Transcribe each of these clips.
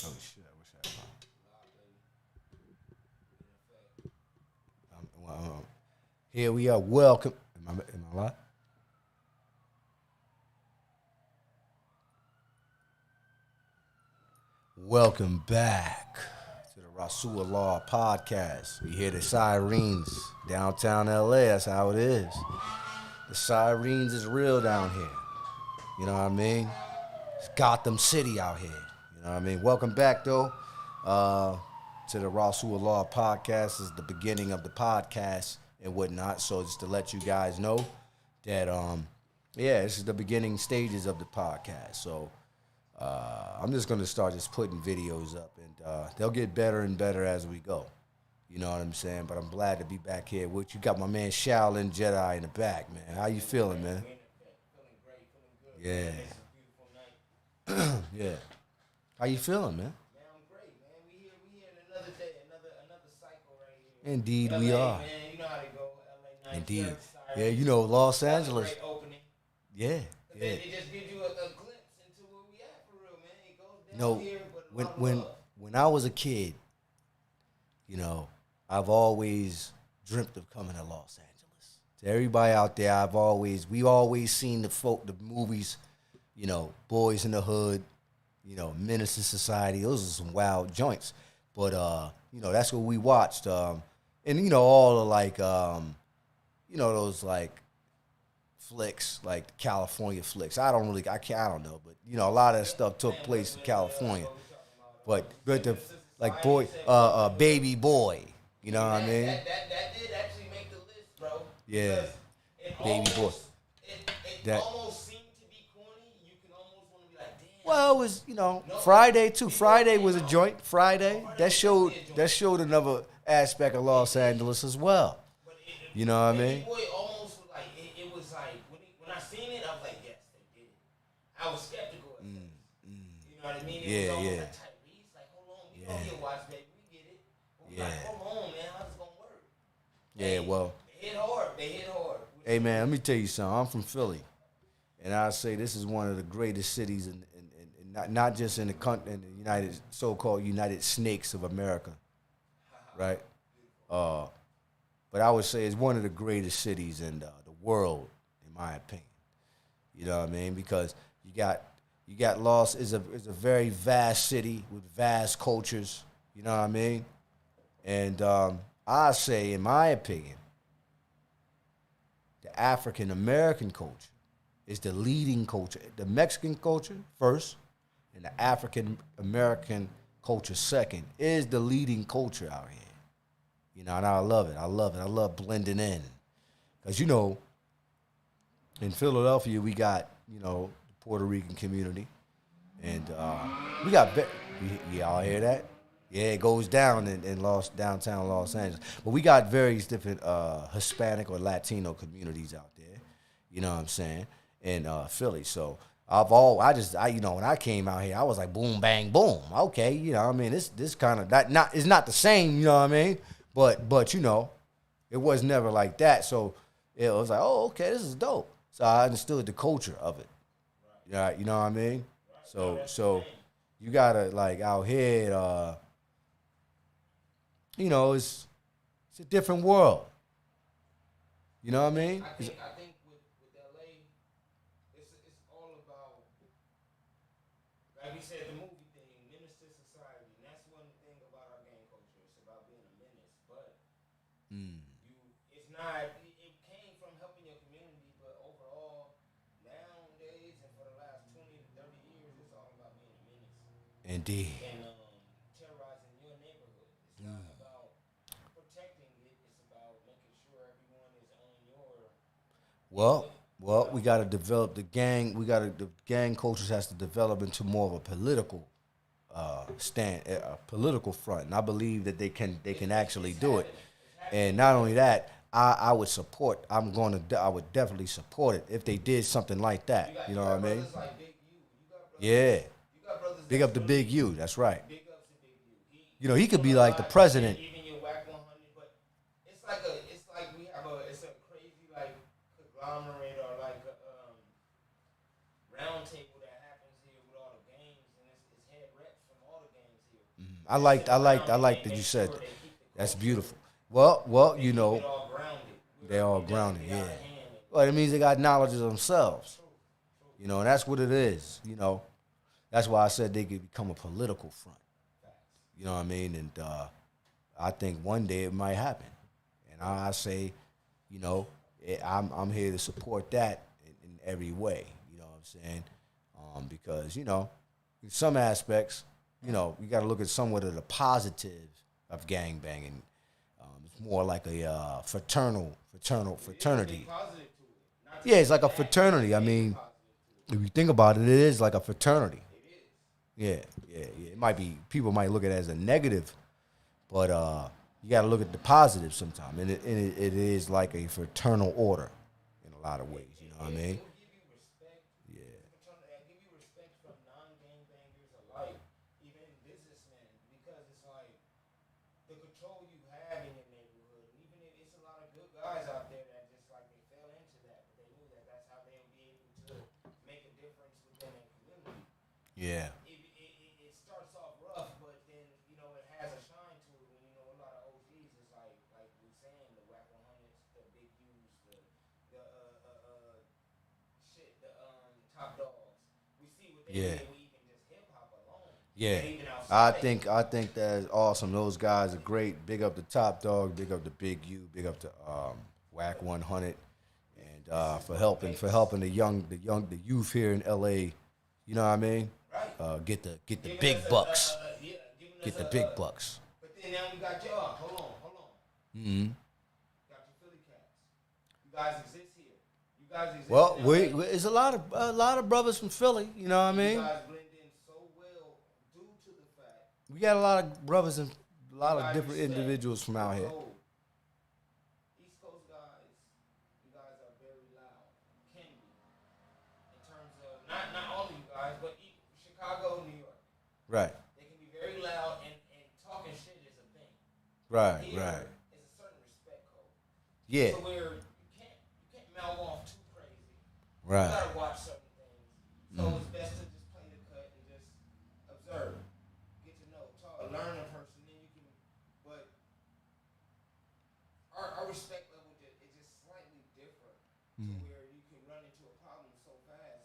Oh shit! I wish I had here we are. Welcome. Am I live? Welcome back to the Rasul podcast. We hear the sirens downtown LA. That's how it is. The sirens is real down here. You know what I mean? It's Gotham City out here. You know what I mean? Welcome back though uh, to the Rasul podcast. This is the beginning of the podcast and whatnot. So just to let you guys know that yeah, this is the beginning stages of the podcast. So I'm just gonna start just putting videos up, and they'll get better and better as we go. You know what I'm saying? But I'm glad to be back here with you. Got my man Shaolin Jedi in the back, man. How you feeling, man? Yeah, yeah. How you feeling, man? Man, I'm great, man. We here another day, another cycle right here. Indeed, we LA, are. man, you know how they go. LA nights, you Indeed. heard the Yeah, you sirens. know, Los That was a Angeles. great opening. Yeah, But yeah. then it just gives you a glimpse into where we at for real, man. It goes You down know, here, but a when lot of when love. when I was a kid, you know, I've always dreamt of coming to Los Angeles. To everybody out there, we always seen the movies, you know, Boys in the Hood, you know, Menace to Society. Those are some wild joints. But you know, that's what we watched. And you know, all the like you know, those like flicks, like California flicks. I don't know, but you know, a lot of that stuff took place in California. What we talking about? But the Menace to like Society, you boy, said Boys in the Hood. baby boy, you know what I That, mean? that did actually make the list, bro. Yeah, Because it baby boy. almost, it That almost seemed to be corny. You can almost want to be like, damn. well, it was you know No, Friday too. before Friday it was a came out. joint. Friday Friday that was showed definitely a joint. that showed another aspect of Los Angeles as well. But You know what I Baby mean? Boy almost was like it was like when I seen it, I was like, yes, they did it. I was skeptical at first. You know what I mean? It was Yeah, almost yeah, like Tyrese, like, hold on, we know Yeah. you watch, baby, we get it. But we yeah, like, hold on, man, how's this gonna work? yeah. Well, They hit hard. They hit hard. hey man, let me tell you something. I'm from Philly, and I say this is one of the greatest cities in not just in the country, in the United so-called United Snakes of America, right? Uh, but I would say it's one of the greatest cities in the world, in my opinion. You know what I mean? Because you got Los is a very vast city with vast cultures. You know what I mean? And I say, in my opinion, the African American culture is the leading culture. The Mexican culture first, and the African American culture second is the leading culture out here. You know, and I love it. I love it. I love blending in. Because, you know, in Philadelphia, we got, you know, the Puerto Rican community. And we got, y'all hear that? Yeah, it goes down in downtown Los Angeles. But we got various different Hispanic or Latino communities out there. You know what I'm saying? In Philly. So you know, when I came out here, I was like, boom, bang, boom. Okay, you know what I mean? This kind of, it's not the same, you know what I mean? But you know, it was never like that. So it was like, oh, okay, this is dope. So I understood the culture of it. Yeah, you know what I mean? So you gotta like out here, you know, it's a different world. You know what I mean? I think with LA, it's all about, like we said, the movie thing, menace to society. And that's one thing about our gang culture. It's about being a menace, but it's not. It came from helping your community, but overall, nowadays and for the last 20 to 30 years, it's all about being a menace Indeed. and terrorizing your neighborhood. It's not about protecting it. It's about making sure everyone is on your. Well, we got to develop the gang. The gang cultures has to develop into more of a political a political front, and I believe that they can actually do it. And not only that, I would support. I would definitely support it if they did something like that. You know what I mean? Brothers like Big U. You got brothers. Yeah. You got brothers. Big That's up to really Big U. That's right. big ups to Big U. You know, he could be doing a like the lot, president. even your whack 100, but it's like we have it's a crazy like conglomerate or like a round table that happens here with all the gangs, and it's head reps from all the gangs I like that you said that. That's beautiful. Well, you know, they're all grounded. Yeah. Well, it means they got knowledge of themselves. You know, and that's what it is. You know, that's why I said they could become a political front. You know what I mean? And I think one day it might happen. And I say, you know, I'm here to support that in every way. You know what I'm saying? Because, you know, in some aspects, you know, you got to look at somewhat of the positive of gangbanging. It's more like a fraternity. Yeah, it's like a fraternity. I mean, if you think about it, it is like a fraternity. Yeah. It might be, people might look at it as a negative, but you got to look at the positive sometimes. And it is like a fraternal order in a lot of ways. You know what I mean? Yeah. It starts off rough, but then you know it has a shine to it. When you know a lot of OGs is like we saying the whack 100s, the big U's, the top dogs. We see what they do, even just hip hop alone. Yeah. I think that's awesome. Those guys are great. Big up the Top Dog. Big up the Big U. Big up the Whack 100, and for helping the youth here in LA. You know what I mean? Get the big bucks. Get the big bucks. But then now we got y'all. Hold on. Mm-hmm. Got your Philly cats. You guys exist here. You guys exist. Well, there's a lot of brothers from Philly. You know what I mean? You guys blend in so well due to the fact we got a lot of brothers and a lot of different individuals from out here. East Coast guys, you guys are very loud. Can be in terms of not all of you guys, but Chicago, New York. Right. They can be very loud and talking shit is a thing. Right. Here, Right. it's a certain respect code. Yeah. So where you can't mouth off too crazy. Right. You gotta watch certain things. So it's best to just play the cut and just observe, get to know, talk, learn a person. Then you can. But our respect level is just slightly different to where you can run into a problem so fast.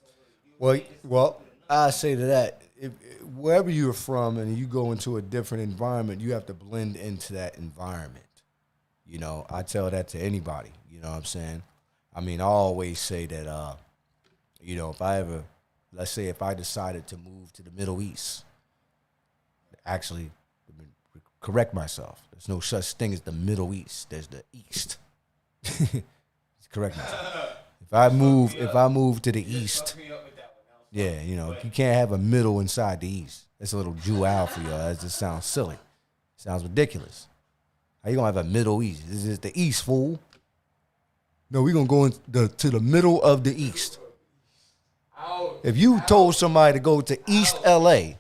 Well, I say to that, if wherever you're from and you go into a different environment, you have to blend into that environment. You know, I tell that to anybody. You know what I'm saying? I mean, I always say that, you know, let's say if I decided to move to the Middle East, actually, correct myself. There's no such thing as the Middle East. There's the East. Correct myself. If I move to the East, yeah, you know, you can't have a middle inside the East. That's a little Jew out for y'all. That just sounds silly. Sounds ridiculous. How you gonna have a Middle East? This is the East, fool. No, we're gonna go to the middle of the East. If you told somebody to go to East LA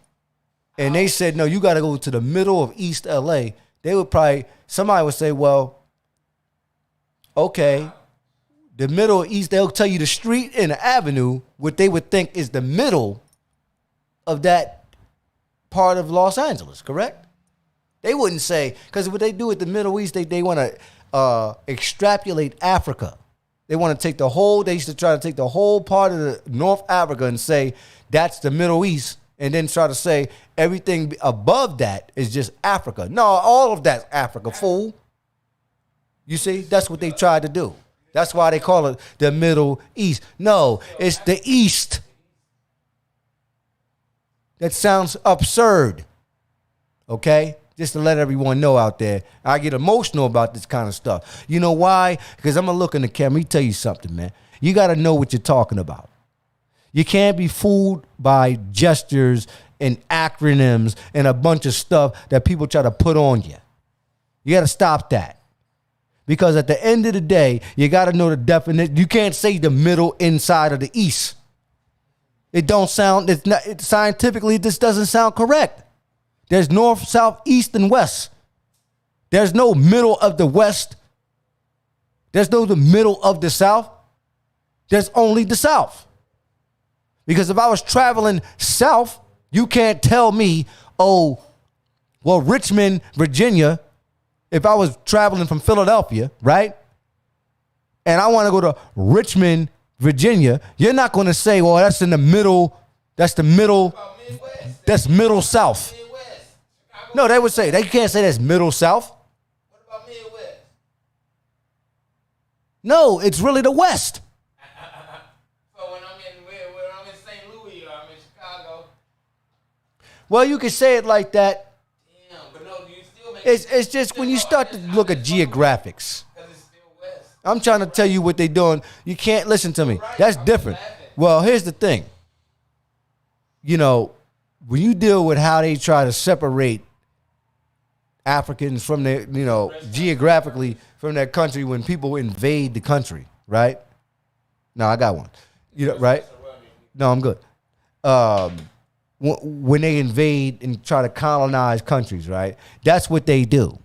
and they said, no, you gotta go to the middle of East LA, somebody would say, well, okay. The middle of East, they'll tell you the street and the avenue, what they would think is the middle of that part of Los Angeles, correct? They wouldn't say, because what they do at the Middle East, they want to extrapolate Africa. They want to they used to try to take the whole part of the North Africa and say, that's the Middle East, and then try to say everything above that is just Africa. No, all of that's Africa, fool. You see, that's what they tried to do. That's why they call it the Middle East. No, it's the East. That sounds absurd. Okay? Just to let everyone know out there, I get emotional about this kind of stuff. You know why? Because I'm going to look in the camera. Let me tell you something, man. You got to know what you're talking about. You can't be fooled by gestures and acronyms and a bunch of stuff that people try to put on you. You got to stop that. Because at the end of the day, you got to know the definition. You can't say the middle inside of the East. It don't sound, scientifically, this doesn't sound correct. There's north, south, east, and west. There's no middle of the west. There's no the middle of the south. There's only the south. Because if I was traveling south, you can't tell me, well, Well, Richmond, Virginia, if I was traveling from Philadelphia, right? And I want to go to Richmond, Virginia, you're not going to say, well, that's in the middle. That's the middle. That's middle South. No, they would say, they can't say that's middle South. What about Midwest? No, it's really the West. So when I'm in St. Louis or I'm in Chicago. Well, you could say it like that. Damn, but no, you still make It's just when you start to look at geographics. because it's still West. I'm trying to tell you what they're doing. You can't listen to me. That's different. Well, here's the thing. You know, when you deal with how they try to separate Africans from their, you know, geographically from their country when people invade the country, right? No, I got one. You know, right? No, I'm good. When they invade and try to colonize countries, right? That's what they do.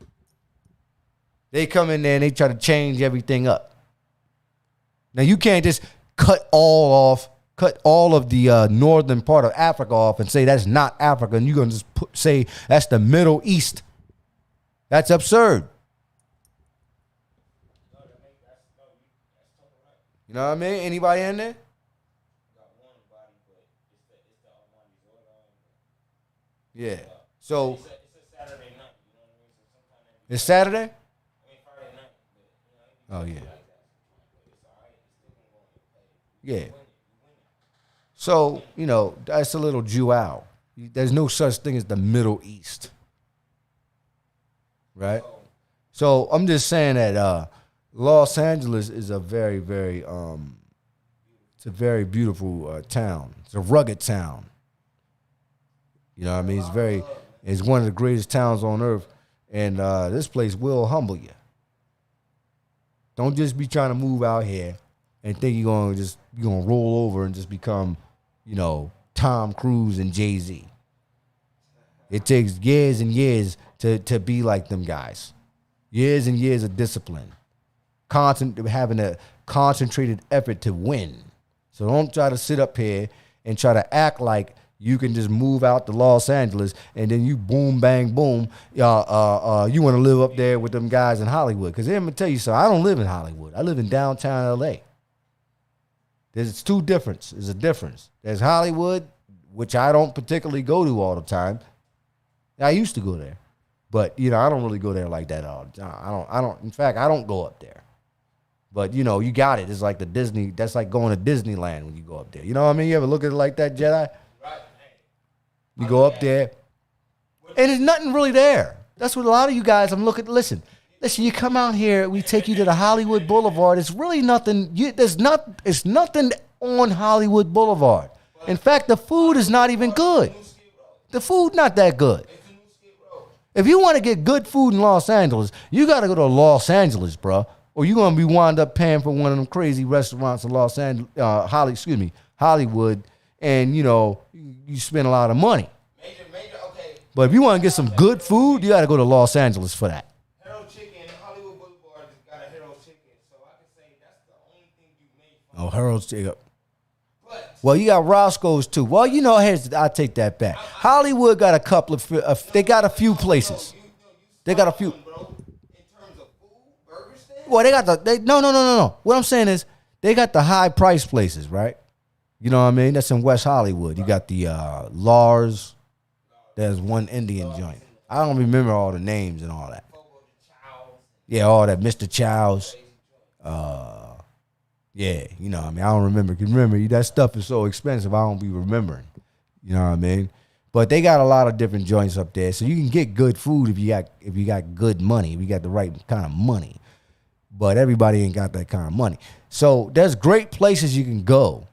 They come in there and they try to change everything up. Now, you can't just cut all of the northern part of Africa off and say that's not Africa, and you're going to just say that's the Middle East. That's absurd. You know what I mean? Anybody in there? Yeah. So It's a Saturday night, you know what I mean? So sometimes it's Saturday? I mean Friday night, but Oh, yeah. it's all right. It's still gonna go Yeah. So, you know, that's a little Jew-out. There's no such thing as the Middle East. Right? So I'm just saying that Los Angeles is a very, very it's a very beautiful town. It's a rugged town. You know what I mean? It's one of the greatest towns on earth. And this place will humble you. Don't just be trying to move out here and think you're gonna roll over and just become, you know, Tom Cruise and Jay-Z. It takes years and years to be like them guys. Years and years of discipline. Having a concentrated effort to win. So don't try to sit up here and try to act like you can just move out to Los Angeles and then you boom, bang, boom. You want to live up there with them guys in Hollywood. Because I'm going to tell you something. I don't live in Hollywood. I live in downtown L.A. There's two differences. There's a difference. There's Hollywood, which I don't particularly go to all the time. I used to go there. But, you know, I don't really go there like that all the time. I don't. In fact, I don't go up there. But, you know, you got it. It's like that's like going to Disneyland when you go up there. You know what I mean? You ever look at it like that, Jedi? Right. You go up there, and there's nothing really there. That's what a lot of you guys, listen, you come out here, we take you to the Hollywood Boulevard. It's really nothing. It's nothing on Hollywood Boulevard. In fact, the food is not even good. The food not that good. If you want to get good food in Los Angeles, you got to go to Los Angeles, bro. Or you're going to be wound up paying for one of them crazy restaurants in Los Angeles, Hollywood, and, you know, you spend a lot of money. Major, okay. But if you want to get some good food, you got to go to Los Angeles for that. Hero Chicken, Hollywood Boulevard has got a Hero Chicken, so I can say that's the only thing you made from. Oh, Harold's Chicken. But Well, you got Roscoe's too. Well, you know, I'll take that back. Hollywood got a couple of, they got a few places. They got a few. bro, in terms of food, burger stand, Well, they got no. What I'm saying is they got the high price places, right? You know what I mean? That's in West Hollywood. You got the Lars. There's one Indian joint. I don't remember all the names and all that. Yeah, all that. Mr. Chow's. Yeah, you know what I mean? I don't remember. Remember, that stuff is so expensive, I don't be remembering. You know what I mean? But they got a lot of different joints up there. So you can get good food if you got good money, if you got the right kind of money. But everybody ain't got that kind of money. So there's great places you can go.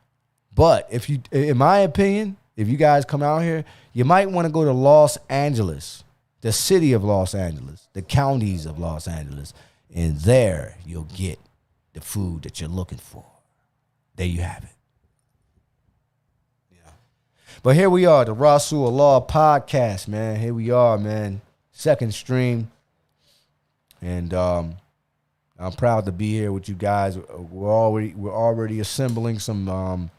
But in my opinion, if you guys come out here, you might want to go to Los Angeles, the city of Los Angeles, the counties of Los Angeles, and there you'll get the food that you're looking for. There you have it. Yeah. But here we are, the Rasul Allah podcast, man. Here we are, man. Second stream. And I'm proud to be here with you guys. We're already assembling some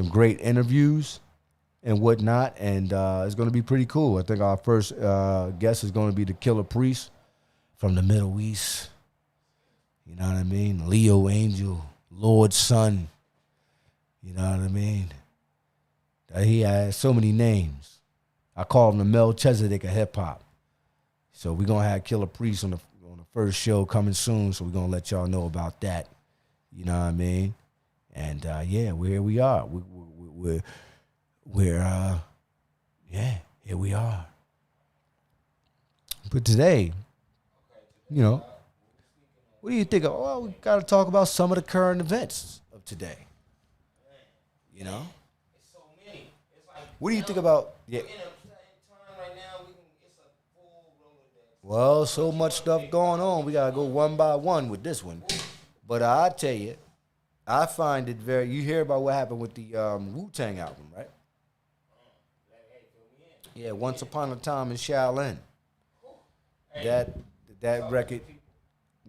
great interviews. and whatnot, and it's going to be pretty cool. I think our first guest is going to be the Killer Priest from the Middle East. You know what I mean? Leo Angel, Lord's son. You know what I mean? He has so many names. I call him the Melchizedek of hip hop. So we're gonna have Killer Priest on the first show coming soon. So we're gonna let y'all know about that. You know what I mean? And yeah, here we are. Here we are. But today, you know, what do you think of? Well, we got to talk about some of the current events of today. You know? It's so many. It's like, What do you think about? Yeah. we're in a time right now, it's a full Rolodex. Well, so much stuff going on. We got to go one by one with this one. But I tell you, I find it very. You hear about what happened with the Wu-Tang album, right? Yeah, Once Upon a Time in Shaolin. That record,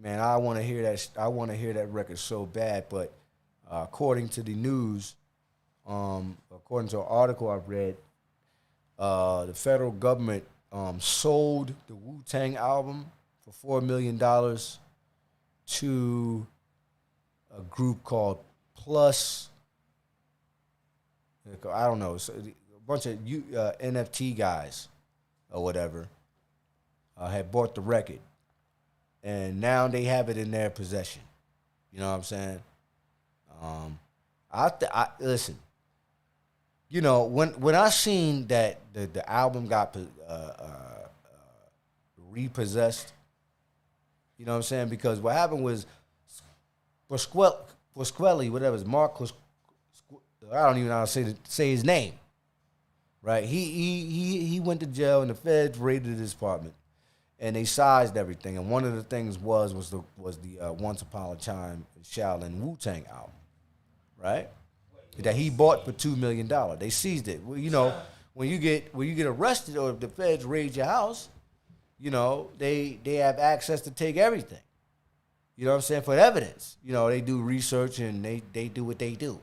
man, I want to hear that. I want to hear that record so bad. But according to the news, according to an article I've read, the federal government sold the Wu-Tang album for $4 million to a group called Plus. I don't know, a bunch of NFT guys or whatever had bought the record, and now they have it in their possession. You know what I'm saying? I listen. You know, when I seen that the album got repossessed, you know what I'm saying? Because what happened was Pasquale, whatever his Mark was, I don't even know how to say his name. Right? He went to jail and the feds raided his apartment and they sized everything. And one of the things was the Once Upon a Time Shaolin Wu-Tang album, right? That he bought for $2 million. They seized it. Well, you know, when you get arrested or if the feds raid your house, you know, they have access to take everything. You know what I'm saying? For evidence. You know, they do research and they do what they do.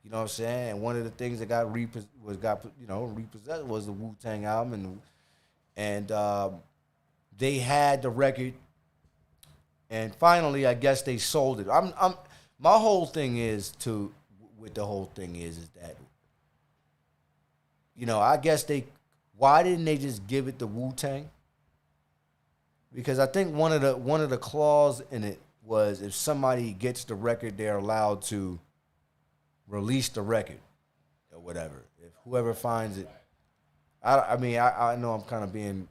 You know what I'm saying? And one of the things that got repossessed was the Wu-Tang album, and they had the record, and finally, I guess they sold it. My whole thing is with the whole thing is that, you know, I guess why didn't they just give it to Wu-Tang? Because I think one of the clause in it was if somebody gets the record, they're allowed to release the record or whatever. If whoever finds it, I mean, I know I'm kind of being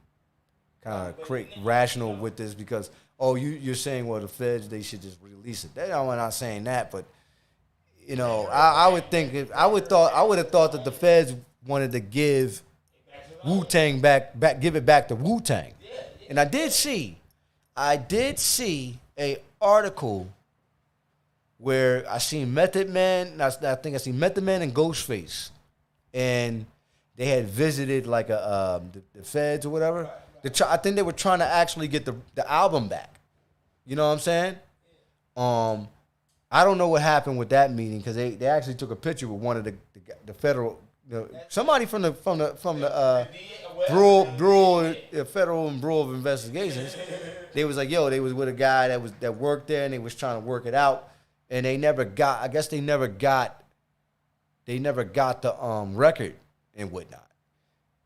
rational with this because you're saying, well, the feds, they should just release it. I'm not saying that, but you know, I would have thought that the feds wanted to give Wu-Tang back, give it back to Wu-Tang. And I did see a article where I seen Method Man, I think I seen Method Man and Ghostface, and they had visited like the feds or whatever. I think they were trying to actually get the album back. You know what I'm saying? I don't know what happened with that meeting because they actually took a picture with one of the federal, somebody from the Federal and Bureau of Investigations. They was like, they was with a guy that worked there, and they was trying to work it out, and they never got the record and whatnot.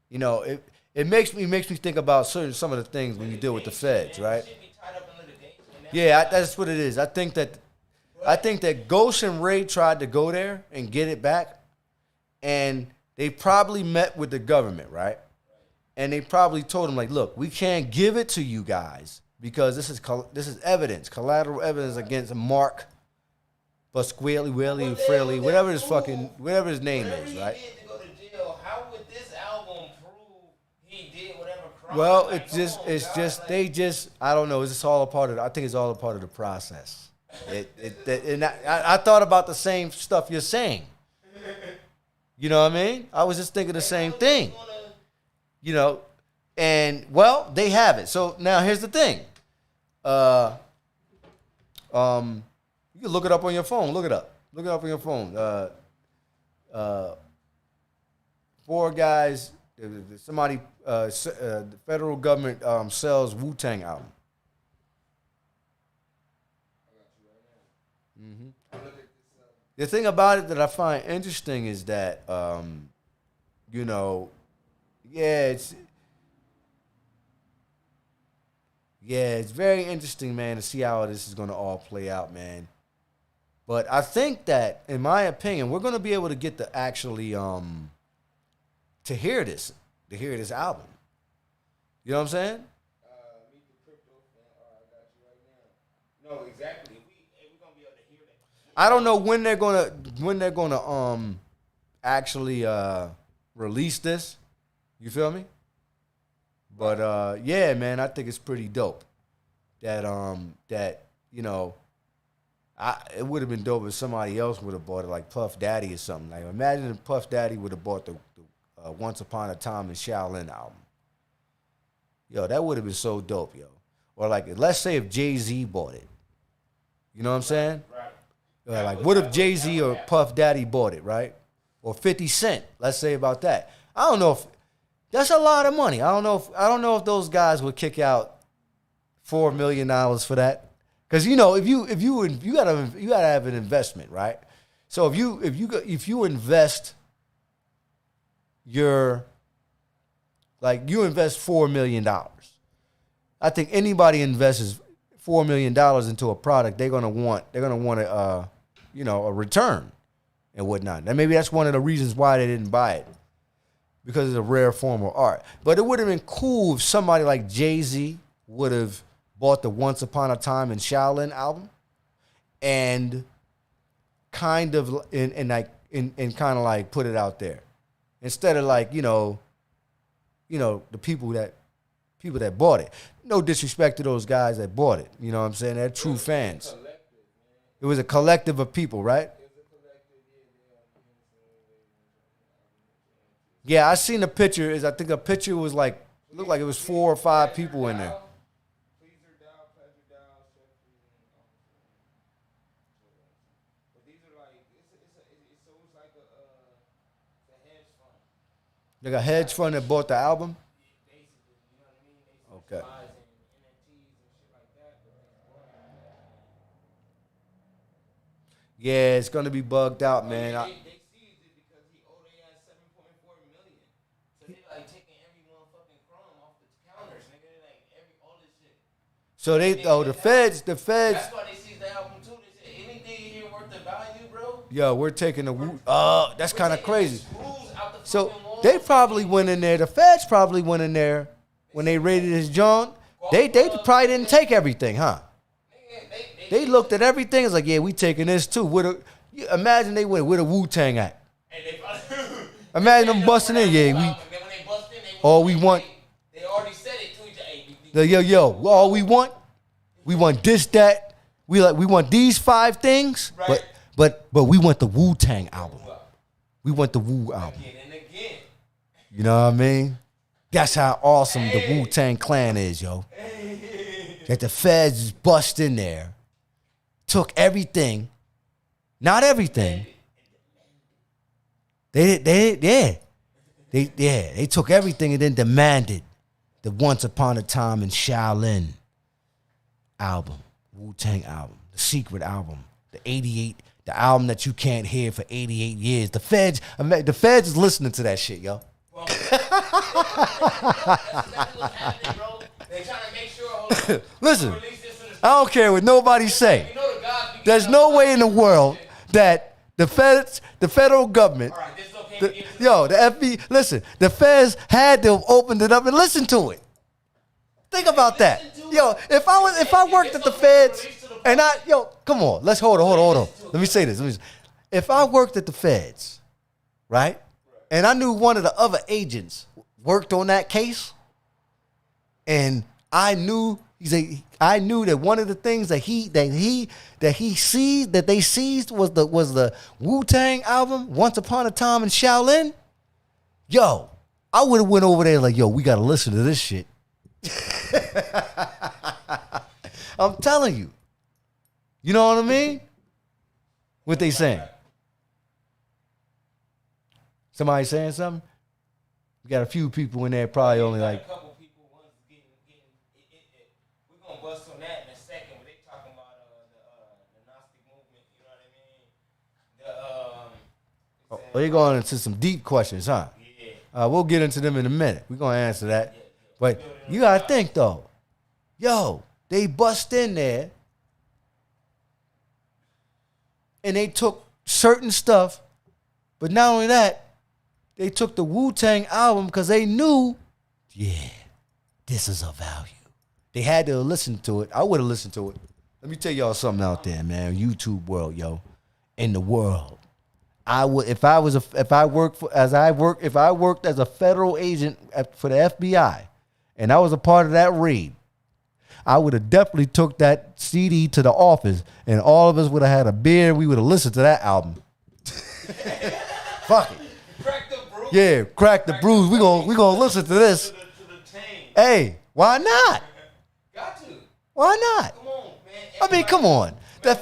You know, it makes me think about some of the things when you deal with the feds, right? Yeah, that's what it is. I think that Ghost and Ray tried to go there and get it back, and they probably met with the government, right? And they probably told them, like, look, we can't give it to you guys because this is evidence, collateral evidence against Mark Pasquale, Fraley, whatever his name is, right? How would this album prove he did whatever crime? Well, I don't know. It's just all a part of. I think it's all a part of the process. And I thought about the same stuff you're saying. You know what I mean? I was just thinking the same thing. You know, and well, they have it. So now here's the thing. You can look it up on your phone. Look it up. Look it up on your phone. 4 guys. Somebody, the federal government sells Wu-Tang album. The thing about it that I find interesting is that, you know, it's very interesting, man, to see how this is going to all play out, man. But I think that, in my opinion, we're going to be able to get to actually to hear this album. You know what I'm saying? Meet the crypto fan. I got you right now. No, exactly. We're gonna be able to hear that. I don't know when they're gonna actually release this. You feel me? But yeah, man, I think it's pretty dope. That you know, it would have been dope if somebody else would have bought it, like Puff Daddy or something. Like, imagine if Puff Daddy would have bought the Once Upon a Time in Shaolin album. Yo, that would have been so dope, yo. Or like, let's say if Jay-Z bought it. You know what I'm saying? Right. Like, what if Jay-Z or Puff Daddy bought it, right? Or 50 Cent, let's say about that. I don't know if that's a lot of money. I don't know if those guys would kick out $4 million for that. Because you know, if you gotta have an investment, right? So if you invest you invest $4 million. I think anybody invests $4 million into a product, they're gonna want a return and whatnot. And maybe that's one of the reasons why they didn't buy it, because it's a rare form of art. But it would have been cool if somebody like Jay-Z would have bought the Once Upon a Time in Shaolin album and kind of put it out there. Instead of like, the people that bought it. No disrespect to those guys that bought it. You know what I'm saying? They're true fans. It was a collective of people, right? Yeah, I seen the picture. I think the picture was looked like it was 4 or 5 people in there. Like a hedge fund that bought the album? Okay. Yeah, it's going to be bugged out, man. They seized it because he owed their $7.4 million. So they taking every motherfucking crumb off the counters, nigga. All this shit. So the feds. That's why they seized the album too. They said anything here worth the value, bro. Yo, we're taking that's kind of crazy. So Wall. they probably went in there. The feds probably went in there when they raided his joint. They probably didn't take everything, huh? They looked at everything. It's like, yeah, we taking this too. Imagine they went with a Wu-Tang act. Imagine them busting in. Yeah, we want. They already said it to each other. All we want this, that. We want these 5 things, right. but we want the Wu-Tang album. We want the Wu album. Again and again. You know what I mean? That's how awesome the Wu-Tang Clan is, yo. That the feds just bust in there, took everything, not everything. They took everything and then demanded the Once Upon a Time in Shaolin album, Wu-Tang album, the secret album, the 88, the album that you can't hear for 88 years. The feds is listening to that shit, yo. Well, that's exactly what's happening, bro. They trying to make sure. Listen, I don't care what nobody say. There's no way in the world that the federal government, the feds had to have opened it up and listened to it. Think about that. Yo, if I worked at the feds and come on, let's hold on. Let me say this. If I worked at the feds, right? And I knew one of the other agents worked on that case, and I knew that one of the things that they seized was the Wu-Tang album, Once Upon a Time in Shaolin. Yo, I would have went over there like, yo, we gotta listen to this shit. I'm telling you. You know what I mean? What they saying? Somebody saying something? We got a few people in there, probably only got like. a couple people. One's getting. We're gonna bust on that in a second. When they talking about the Gnostic movement, you know what I mean? Oh, you're going into some deep questions, huh? Yeah. We'll get into them in a minute. We're gonna answer that. But you gotta think though, yo, they bust in there and they took certain stuff, but not only that, they took the Wu-Tang album because they knew, yeah, this is of value. They had to listen to it. I would have listened to it. Let me tell y'all something out there, man. YouTube world, yo, in the world. I would if I worked as a federal agent for the FBI, and I was a part of that raid, I would have definitely took that CD to the office, and all of us would have had a beer. We would have listened to that album. Fuck it. Crack the brew. Yeah, crack the brews. We gonna listen to this. To the chain. Hey, why not? Got to. Why not? Come on, man. I mean, come on. The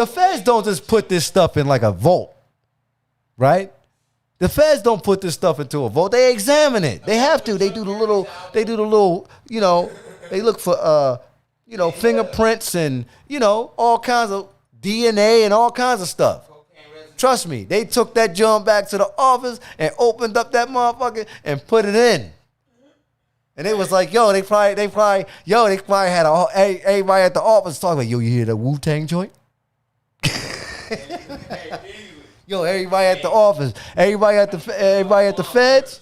feds don't just put this stuff in like a vault, right? The feds don't put this stuff into a vault. They examine it. They have to. They do the little, you know, they look for, fingerprints and, all kinds of DNA and all kinds of stuff. Trust me, they took that jump back to the office and opened up that motherfucker and put it in. And it was like, they probably had everybody at the office talking about, yo, you hear the Wu-Tang joint? Yo, everybody at the office, everybody at the feds,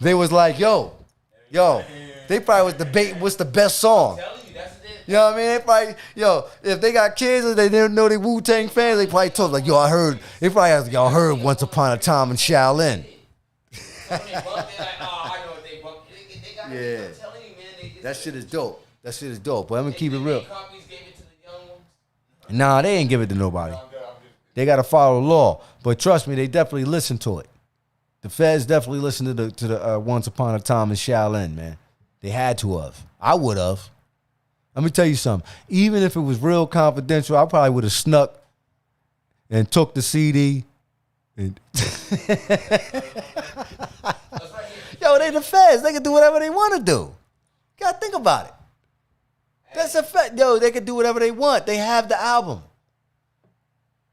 they was like, yo, they probably was debating what's the best song. You know what I mean? They probably, if they got kids and they didn't know they Wu-Tang fans, they probably told like, they probably asked, y'all heard Once Upon a Time in Shaolin. Yeah. That shit is dope. But I'm gonna keep it real. Nah, they ain't give it to nobody. They gotta follow the law. But trust me, they definitely listen to it. The feds definitely listened to the Once Upon a Time in Shaolin, man. They had to have. I would have. Let me tell you something. Even if it was real confidential, I probably would have snuck and took the CD. And they the feds. They can do whatever they want to do. You gotta think about it. That's a fact. They can do whatever they want. They have the album.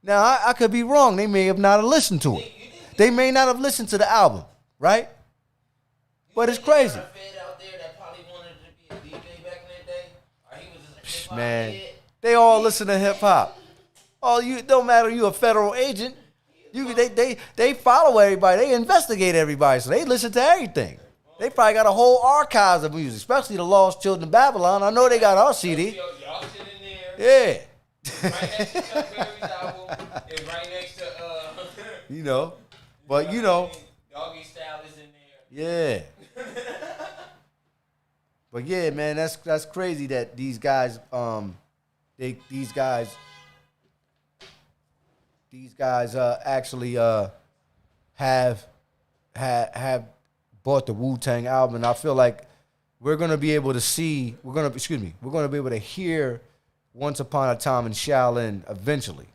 Now, I could be wrong. They may have not listened to it. They may not have listened to the album, right? But it's crazy. Man, they all listen to hip hop. It don't matter. You a federal agent. They follow everybody. They investigate everybody. So they listen to everything. They probably got a whole archives of music, especially the Lost Children of Babylon. I know they got our CD. Y'all shit in there. Yeah. Right next to Chuck Berry's album. And right next to But Doggy Style is in Yeah. there. But yeah, man, that's crazy that these guys actually have bought the Wu-Tang album, and I feel like we're gonna be able to hear Once Upon a Time in Shaolin eventually.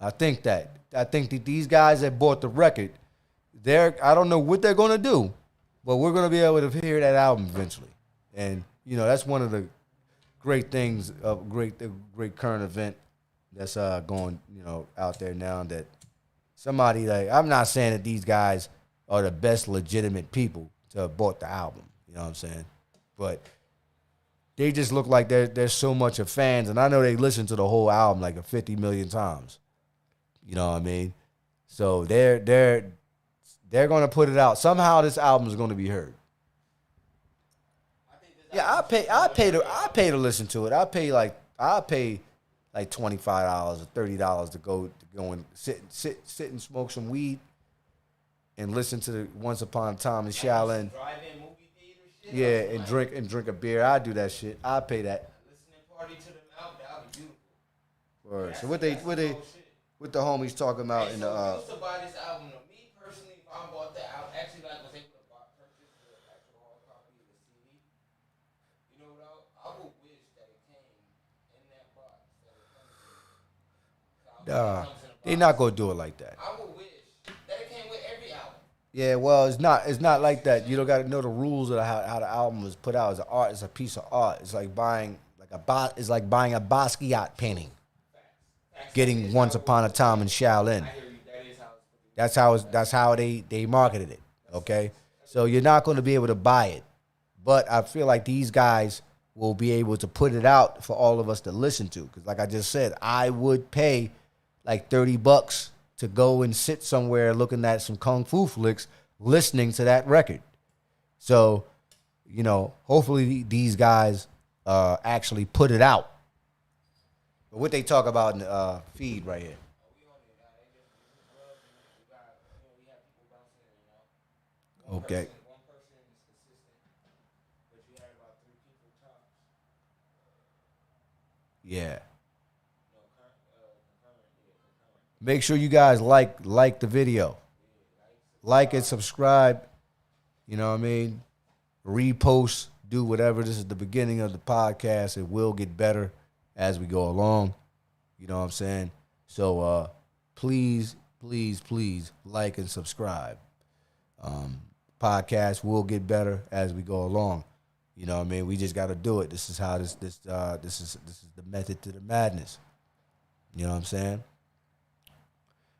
I think that these guys that bought the record, I don't know what they're gonna do, but we're gonna be able to hear that album eventually. And that's one of the great things of the great current event that's going out there now, that somebody, like, I'm not saying that these guys are the best legitimate people to have bought the album, you know what I'm saying? But they just look like they're so much of fans, and I know they listen to the whole album like 50 million times. You know what I mean? So they're gonna put it out. Somehow this album is gonna be heard. Yeah, I pay to listen to it. I pay like $25 or $30 to go and sit and smoke some weed and listen to the Once Upon a Time in Shaolin. Drive-in movie theater shit. Yeah, and drink a beer. I do that shit. I pay that. Listening party to them out, that'll be beautiful. Word. So what the homies talking about in the used to buy this album. Me personally, if I bought the album, actually was able to purchase the actual hard copy of the CD. You know what? I would wish that it came in that box. They're not gonna do it like that. I would wish that it came with every album. Yeah, well, it's not like that. You don't got to know the rules of how the album was put out. It's an art. It's a piece of art. It's like buying it's like buying a Basquiat painting. Facts. That Getting is how Once it Upon a was. Time in Shaolin. I hear you. That is how it's put together. That's how they marketed it. Okay, so you're not going to be able to buy it, but I feel like these guys will be able to put it out for all of us to listen to. Because like I just said, I would pay like $30 to go and sit somewhere looking at some kung fu flicks, listening to that record. So, hopefully these guys actually put it out. But what they talk about in the feed right here. We on it. They just love and we got we have people bouncing in and out. One Okay. person is consistent, but you had about 3 people tops. Yeah. No, concurrent, concurrent. Make sure you guys like the video. Like and subscribe. You know what I mean? Repost, do whatever. This is the beginning of the podcast. It will get better as we go along. You know what I'm saying? So please like and subscribe. Podcast will get better as we go along. You know what I mean? We just got to do it. This is how this is the method to the madness. You know what I'm saying?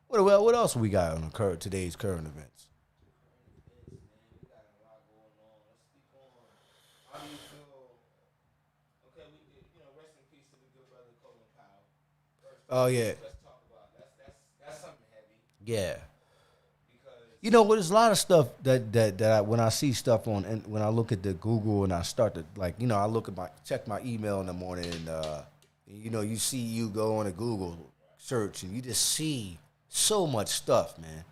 What else we got on today's current events? We got a lot going on. Let's speak on how do you feel? Okay, rest in peace to the good brother Colin Powell. Oh yeah, Let's talk about that's something heavy yeah. because There's a lot of stuff that I, when I see stuff on, and when I look at the Google and I start to I look at check my email in the morning and you see you go on a Google search and you just see so much stuff, man.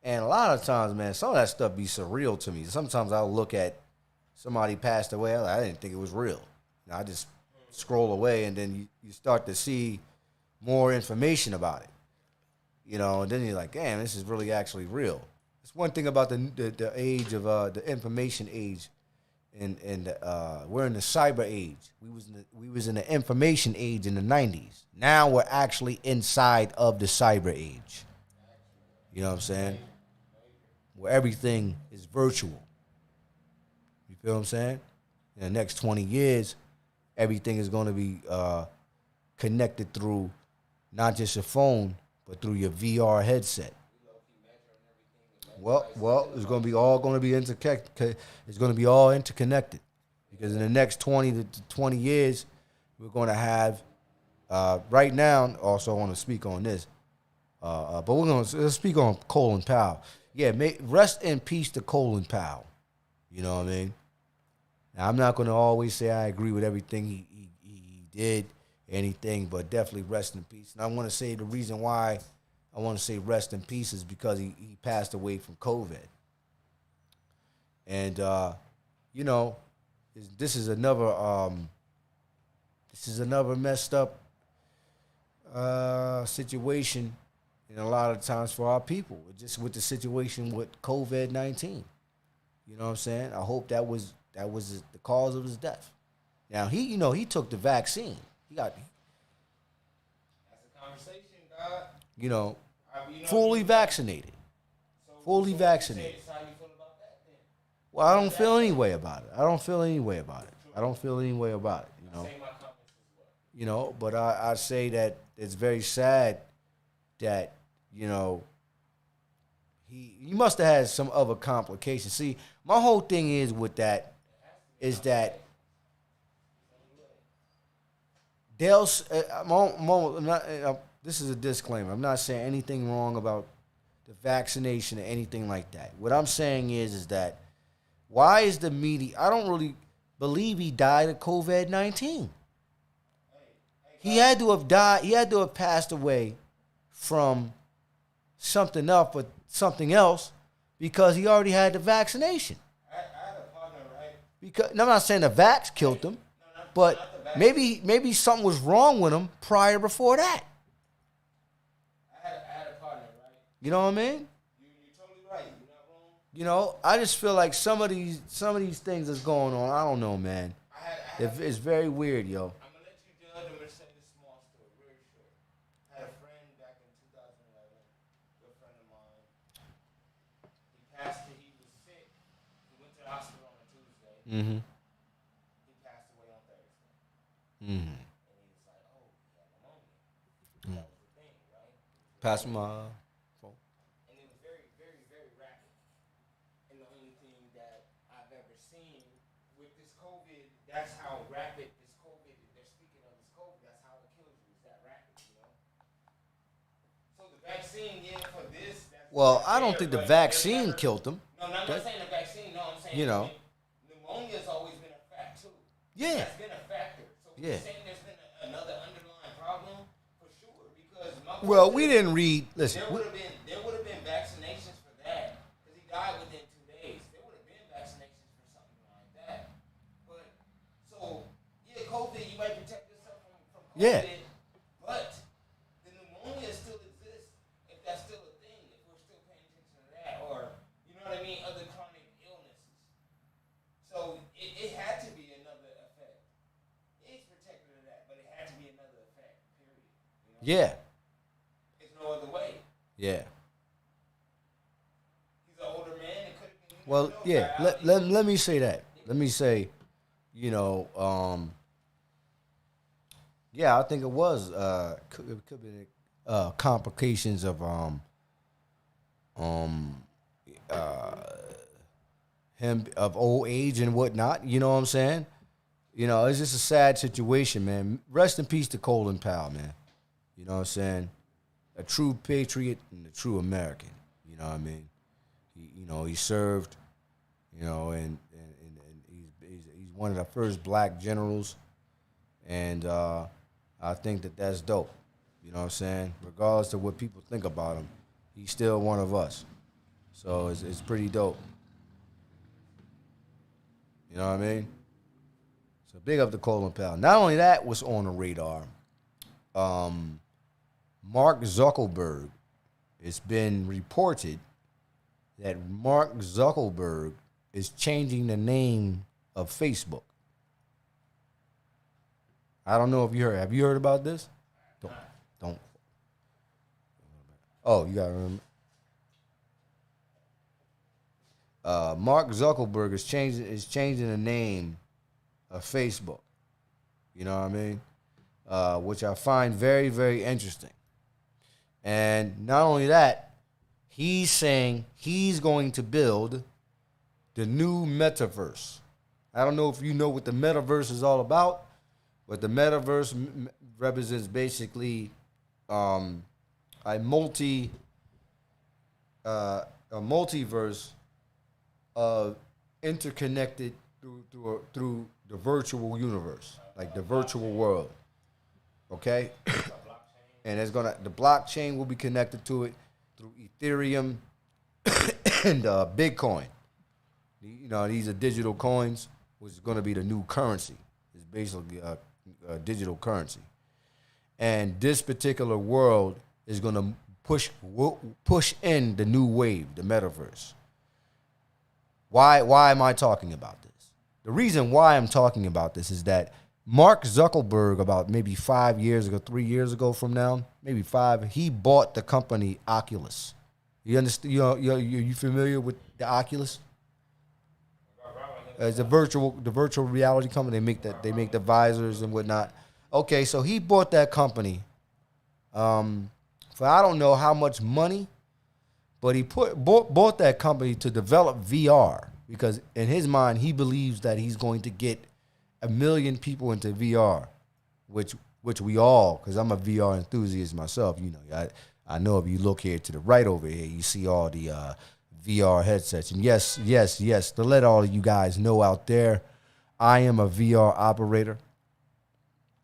And a lot of times, man, some of that stuff be surreal to me. Sometimes I'll look at somebody passed away. I didn't think it was real. I just scroll away, and then you start to see more information about it. And then you're like, damn, this is really actually real. It's one thing about the age of the information age, and we're in the cyber age. We was in the information age in the 90s. Now we're actually inside of the cyber age. You know what I'm saying? Where everything is virtual. You feel what I'm saying? In the next 20 years, everything is going to be connected through not just your phone, but through your VR headset. Well, it's going to be all going to be interconnected. It's going to be all interconnected, because in the next 20 years, we're going to have. Right now, also I want to speak on this, but we're going to speak on Colin Powell. Yeah, rest in peace to Colin Powell. You know what I mean? Now, I'm not going to always say I agree with everything he did, anything, but definitely rest in peace. And I want to say the reason why I want to say rest in peace is because he passed away from COVID. And, this is another messed up situation, and a lot of times for our people, just with the situation with COVID-19. You know what I'm saying? I hope that was the cause of his death. Now he took the vaccine. That's a conversation, God. Fully vaccinated. Fully vaccinated. How you feel about that then? Well, I don't feel any way about it. I don't feel any way about it. Say my comments as well. But I say that it's very sad that, he must have had some other complications. See, my whole thing is with that is that this is a disclaimer. I'm not saying anything wrong about the vaccination or anything like that. What I'm saying is that why is the media? I don't really believe he died of COVID-19. He had to have died. He had to have passed away from something else because he already had the vaccination. I had a partner, right? Because I'm not saying the vax killed him, but maybe something was wrong with him before that. I had a partner, right? You know what I mean? You're totally right. You're not wrong. I just feel like some of these things that's going on. I don't know, man. It's very weird, yo. I'm gonna let you judge. I'm gonna say this small story, very short. I had a friend back in 2011, good friend of mine. He passed Mm-hmm. He passed away on Thursday. Mm-hmm. And he was like, oh, he had pneumonia. That was the thing, right? Pass my phone. And it was very, very, very rapid. And the only thing that I've ever seen with this COVID, that's how rapid this COVID, they're speaking of this COVID, that's how it kills you. It's that rapid, you know? So the vaccine, yeah, for this, Well, I don't there, think the but vaccine never, killed them. no, I'm not saying the vaccine. No, I'm saying You know. pneumonia's always been a fact too. Yeah. That's been a factor. So Yeah. you're saying there's been another underlying problem for sure because Well, we didn't read. Listen, there would have been vaccinations for that because he died within 2 days. There would have been vaccinations for something like that. But so yeah, COVID, you might protect yourself from COVID. Yeah. But the pneumonia still exists if that's still a thing. If we're still paying attention to that, or you know what I mean, other chronic illnesses. So it had to be another effect. It's protected of that, but it had to be another effect. Period. You know? yeah, There's no other way. yeah. He's an older man. It could have been. Well, yeah. Let me say that. Let me say, you know, yeah, I think it was could be complications of him of old age and whatnot. You know what I'm saying? You know, it's just a sad situation, man. Rest in peace to Colin Powell, man. You know what I'm saying? A true patriot and a true American. You know what I mean? He served, and he's one of the first black generals, and I think that's dope. You know what I'm saying? Regardless of what people think about him, he's still one of us. So it's pretty dope. You know what I mean? So big up to Colin Powell. Not only that was on the radar, Mark Zuckerberg, it's been reported that Mark Zuckerberg is changing the name of Facebook. I don't know if you heard. Have you heard about this? Don't. Oh, you got to remember. Mark Zuckerberg is changing the name of Facebook. You know what I mean? Which I find very, very interesting. And not only that, he's saying he's going to build the new metaverse. I don't know if you know what the metaverse is all about, but the metaverse represents basically a multiverse of interconnected through the virtual universe, like the virtual world. Okay, and the blockchain will be connected to it through Ethereum and Bitcoin. You know, these are digital coins, which is going to be the new currency. It's basically a digital currency, and this particular world is going to push in the new wave, the metaverse. Why am I talking about this? The reason why I'm talking about this is that Mark Zuckerberg, about maybe 5 years ago, 3 years ago from now, maybe 5, he bought the company Oculus. You understand? You familiar with the Oculus? It's the virtual reality company. They make the visors and whatnot. Okay, so he bought that company for I don't know how much money, but he bought that company to develop VR because in his mind he believes that he's going to get 1 million people into VR, which we all, because I'm a VR enthusiast myself. You know, I know if you look here to the right over here, you see all the VR headsets. And yes, to let all of you guys know out there, I am a VR operator.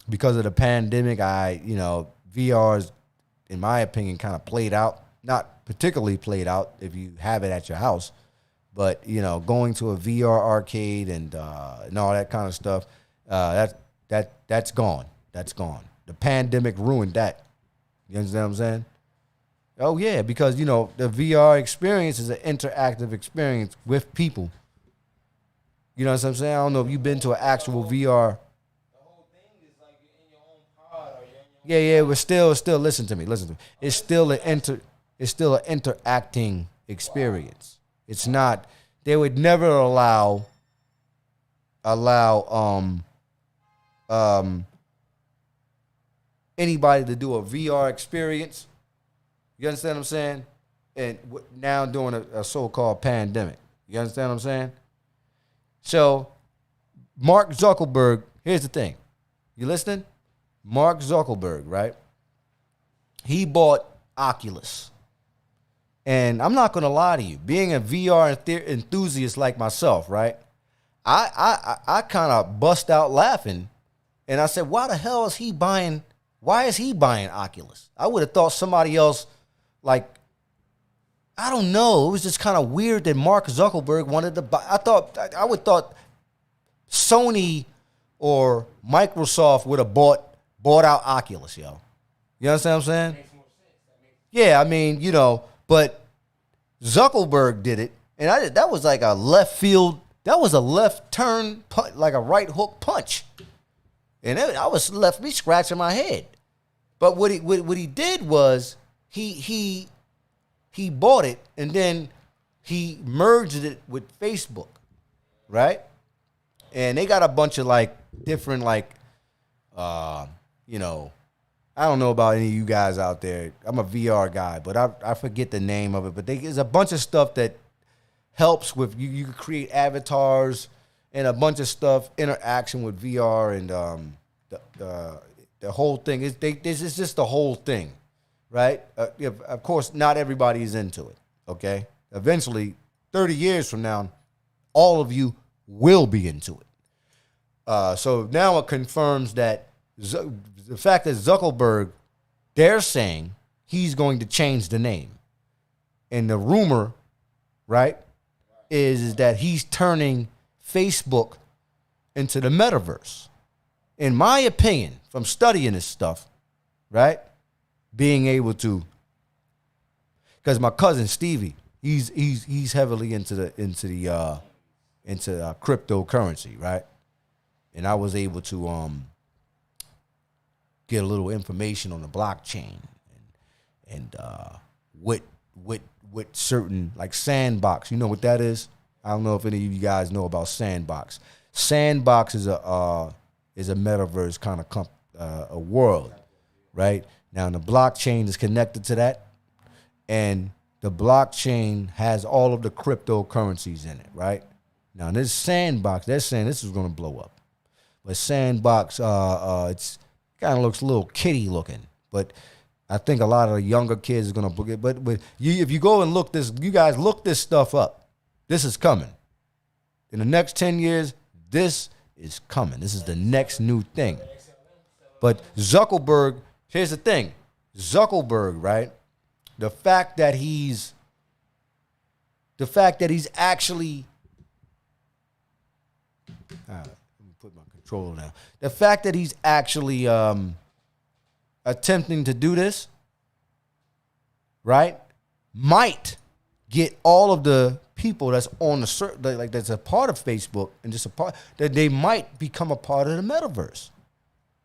Because of the pandemic, VR is, in my opinion, kind of played out. Not particularly played out if you have it at your house, but going to a VR arcade and all that kind of stuff, that's gone. That's gone. The pandemic ruined that. You understand what I'm saying? Oh yeah, because the VR experience is an interactive experience with people. You know what I'm saying? I don't know if you've been to an actual VR. The whole thing is like you're in your own pod or you're in your own Yeah, but still listen to me. It's still an interacting experience. It's not. They would never allow allow anybody to do a VR experience. You understand what I'm saying? And now during a so-called pandemic. You understand what I'm saying? So Mark Zuckerberg, here's the thing. You listening? Mark Zuckerberg, right? He bought Oculus. And I'm not going to lie to you. Being a VR enthusiast like myself, right? I kind of bust out laughing. And I said, why the hell is he buying? Why is he buying Oculus? I would have thought somebody else, like, I don't know. It was just kind of weird that Mark Zuckerberg wanted to buy. I would thought Sony or Microsoft would have bought out Oculus, yo. You understand what I'm saying? Makes more sense. Yeah, I mean, you know, but Zuckerberg did it, and that was like a left field. That was a left turn, like a right hook punch, and I was left me scratching my head. But what he did was he bought it and then he merged it with Facebook, right? And they got a bunch of like different like, you know, I don't know about any of you guys out there. I'm a VR guy, but I forget the name of it. But there's a bunch of stuff that helps with you. You can create avatars and a bunch of stuff, interaction with VR and the whole thing. It's just the whole thing, right? Of course, not everybody is into it, okay? Eventually, 30 years from now, all of you will be into it. So now it confirms that the fact that Zuckerberg, they're saying he's going to change the name. And the rumor, right, is that he's turning Facebook into the metaverse. In my opinion, from studying this stuff, right, being able to, because my cousin Stevie, he's heavily into cryptocurrency, right? And I was able to get a little information on the blockchain and with certain, like Sandbox. You know what that is? I don't know if any of you guys know about Sandbox. Sandbox is a metaverse kind of a world, right? Now the blockchain is connected to that, and the blockchain has all of the cryptocurrencies in it, right? Now this Sandbox, they're saying this is going to blow up, but Sandbox, it's kind of looks a little kitty looking, but I think a lot of the younger kids are gonna book it. But if you go and look this, you guys look this stuff up. This is coming. In the next 10 years, this is coming. This is the next new thing. But Zuckerberg, here's the thing. Zuckerberg, right? The fact that he's actually let me put my controller down. The fact that he's actually attempting to do this, right, might get all of the people that's on the like that's a part of Facebook and just a part that they might become a part of the metaverse.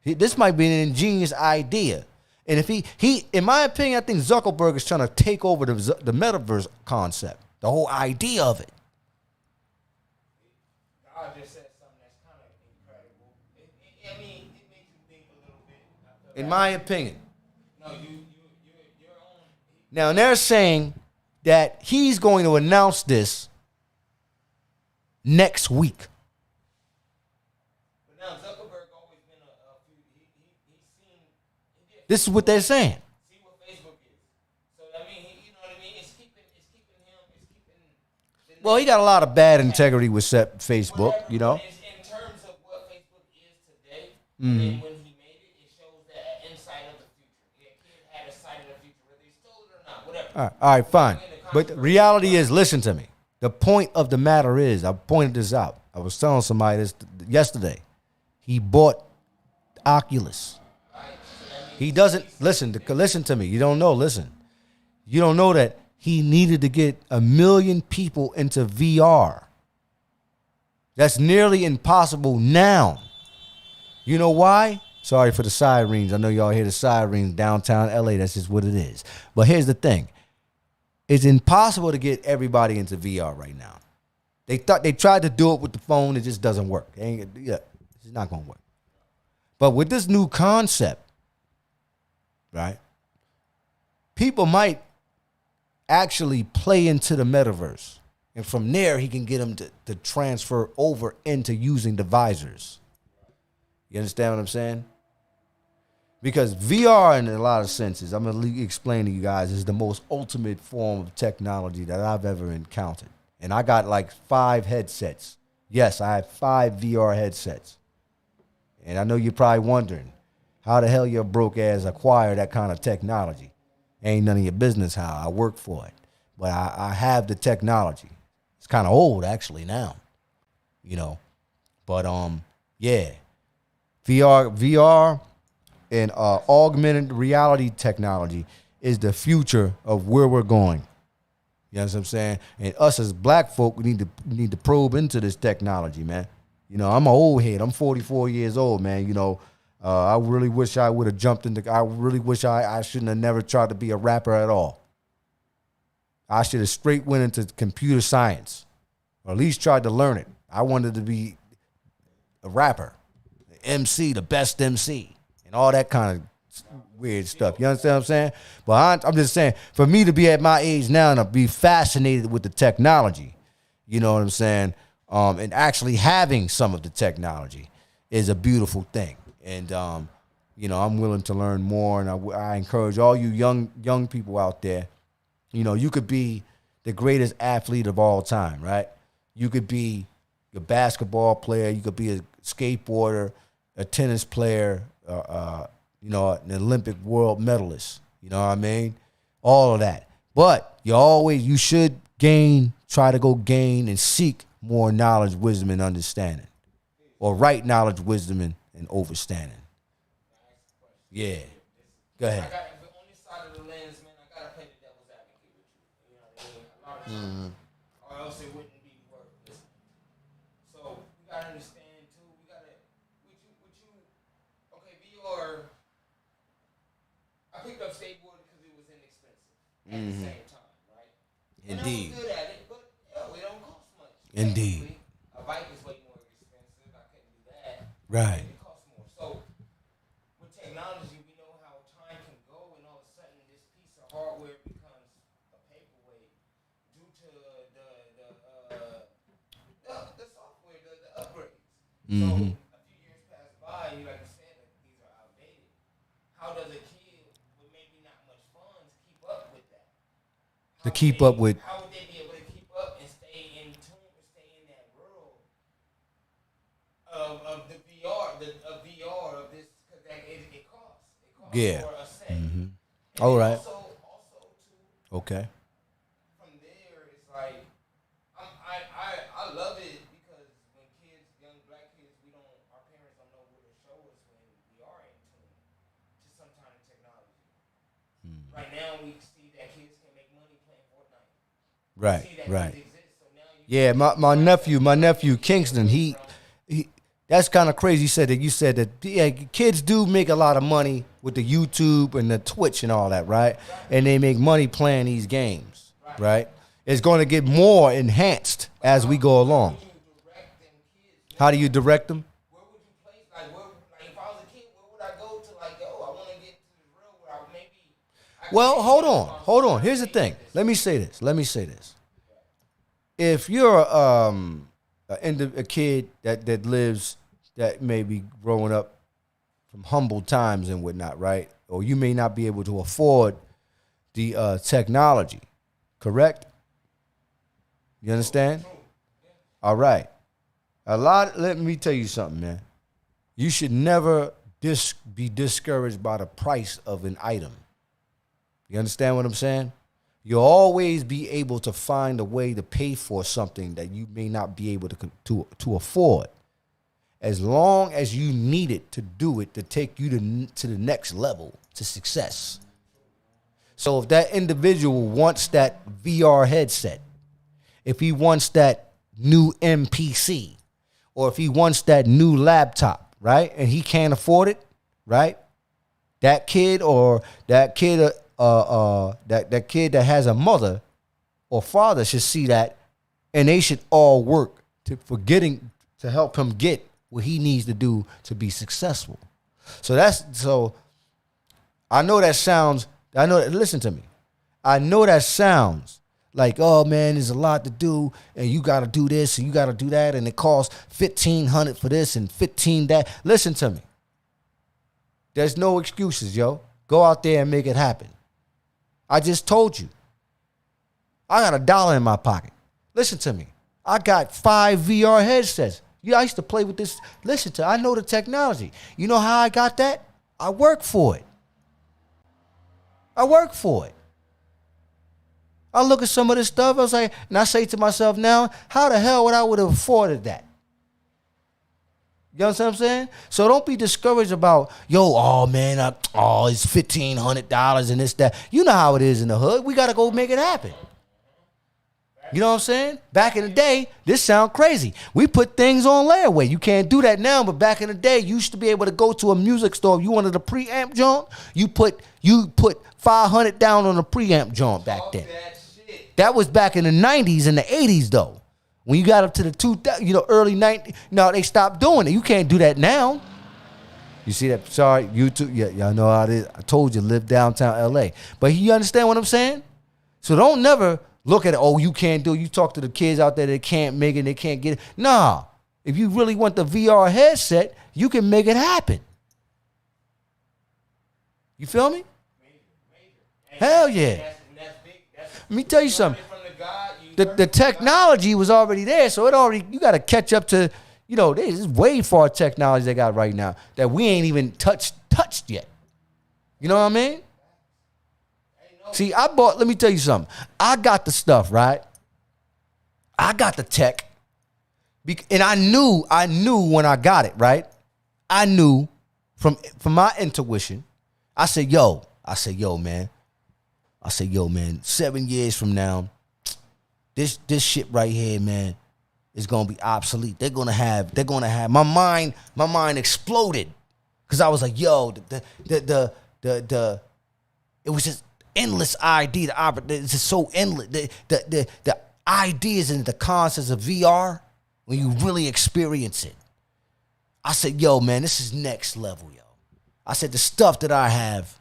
This might be an ingenious idea, and if he in my opinion, I think Zuckerberg is trying to take over the metaverse concept, the whole idea of it. I just said something that's kind of incredible. I mean, it makes you think a little bit. In my opinion. No, you're on. Now, and they're saying that he's going to announce this next week. But now Zuckerberg always been a few. He's seen. This is what they're saying. See what Facebook is. So I mean, you know what I mean. It's keeping him. Well, he got a lot of bad integrity with Facebook, you know. In terms of what Facebook is today, and when he made it, it shows that insight of the future. Yeah, kid had a sight of the future, whether he stole it or not, whatever. All right, fine. But the reality is, listen to me. The point of the matter is, I pointed this out. I was telling somebody this yesterday. He bought Oculus. He doesn't, listen to me. You don't know, listen. You don't know that he needed to get 1 million people into VR. That's nearly impossible now. You know why? Sorry for the sirens. I know y'all hear the sirens downtown LA. That's just what it is. But here's the thing. It's impossible to get everybody into VR right now. They tried to do it with the phone. It just doesn't work. It's not going to work. But with this new concept, right, people might actually play into the metaverse. And from there, he can get them to transfer over into using the visors. You understand what I'm saying? Because VR, in a lot of senses, I'm going to explain to you guys, is the most ultimate form of technology that I've ever encountered. And I got like 5 headsets. Yes, I have 5 VR headsets. And I know you're probably wondering, how the hell your broke ass acquire that kind of technology? Ain't none of your business how. I work for it. But I have the technology. It's kind of old, actually, now. You know. But, yeah. VR and augmented reality technology is the future of where we're going. You know what I'm saying? And us as black folk, we need to probe into this technology, man. You know, I'm an old head. I'm 44 years old, man. You know, I really wish I would have jumped into. I really wish I shouldn't have never tried to be a rapper at all. I should have straight went into computer science, or at least tried to learn it. I wanted to be a rapper, MC, the best MC, and all that kind of weird stuff. You understand what I'm saying? But I'm just saying, for me to be at my age now and to be fascinated with the technology, you know what I'm saying, and actually having some of the technology is a beautiful thing. And, you know, I'm willing to learn more, and I encourage all you young people out there. You know, you could be the greatest athlete of all time, right? You could be a basketball player. You could be a skateboarder, a tennis player, you know, an Olympic world medalist. You know what I mean? All of that. But you should try to go gain and seek more knowledge, wisdom, and understanding. Or right knowledge, wisdom, and overstanding. Yeah. Go ahead. On this side of the lens, man, I gotta play the devil's advocate with you. You know what I mean? A lot of times, or else it wouldn't be worth listening. So we gotta understand too. Okay, VR. I picked up skateboarding because it was inexpensive at the same time, right? Indeed. And I was good at it, but it don't cost much. Indeed. A bike is way more expensive. I couldn't do that. Right. It costs more. So with technology, we know how time can go, and all of a sudden, this piece of hardware becomes a paperweight due to the software, the upgrades. So a few years pass by, and you like you said, that these are outdated. How does a kid with maybe not much funds keep up with that? How would they be able to keep up and stay in tune, and stay in that world of the VR, of this, because it costs. It costs for a set. All right. Also too. Okay. From there, it's like I love it because when young black kids, our parents don't know where to show us when we are in tune to some kind of technology. Right now, we see that kids can make money playing Fortnite. Right. See that Right. kids exist, so now My nephew Kingston, he that's kind of crazy. You said that kids do make a lot of money with the YouTube and the Twitch and all that, right? And they make money playing these games, right? It's going to get more enhanced as we go along. How do you direct them? Where would you place? Like if I was a kid, where would I go to? Like, I want to get to the real where Well, hold on. Here's the thing. Let me say this. If you're a kid that lives, that may be growing up from humble times and whatnot, right? Or you may not be able to afford the technology, correct? You understand? All right. Let me tell you something, man. You should never be discouraged by the price of an item. You understand what I'm saying? You'll always be able to find a way to pay for something that you may not be able to afford, as long as you need it to do it, to take you to the next level, to success. So if that individual wants that VR headset, if he wants that new MPC, or if he wants that new laptop, right, and he can't afford it, right, that kid that kid that has a mother or father should see that And they should all work to help him get what he needs to do to be successful. So I know that sounds, listen to me. I know that sounds like, oh man, there's a lot to do, and you got to do this and you got to do that, and it costs $1,500 for this and $15 that. Listen to me. There's no excuses, yo. Go out there and make it happen. I just told you. I got $1 in my pocket. Listen to me. I got 5 VR headsets. Yeah, I used to play with this. Listen to, I know the technology. You know how I got that? I work for it. I look at some of this stuff, I was like, and I say to myself now, how the hell would I have afforded that? You understand what I'm saying? So don't be discouraged about, oh man, it's $1,500 and this, that. You know how it is in the hood. We got to go make it happen. You know what I'm saying? Back in the day, this sound crazy. We put things on layaway. You can't do that now, but back in the day, you used to be able to go to a music store. If you wanted a preamp joint, you put $500 down on a preamp joint back then. That was back in the 90s and the 80s, though. When you got up to the early 90s, no, they stopped doing it. You can't do that now. You see that? Sorry, YouTube. Yeah, y'all know how it is. I told you, live downtown LA. But you understand what I'm saying? So don't never look at it, oh, you can't do it. You talk to the kids out there that can't make it, they can't get it. Nah. If you really want the VR headset, you can make it happen. You feel me? Hell yeah. Let me tell you something. The technology was already there, so you got to catch up to, there's way far technology they got right now that we ain't even touched yet. You know what I mean? See, let me tell you something. I got the stuff, right? I got the tech. And I knew when I got it, right? I knew from my intuition. I said, man, 7 years from now, this shit right here, man, is gonna be obsolete. They're gonna have my mind exploded. Cause I was like, it was just endless idea. It's just so endless. The ideas and the concepts of VR, when you really experience it. I said, man, this is next level, yo. I said, the stuff that I have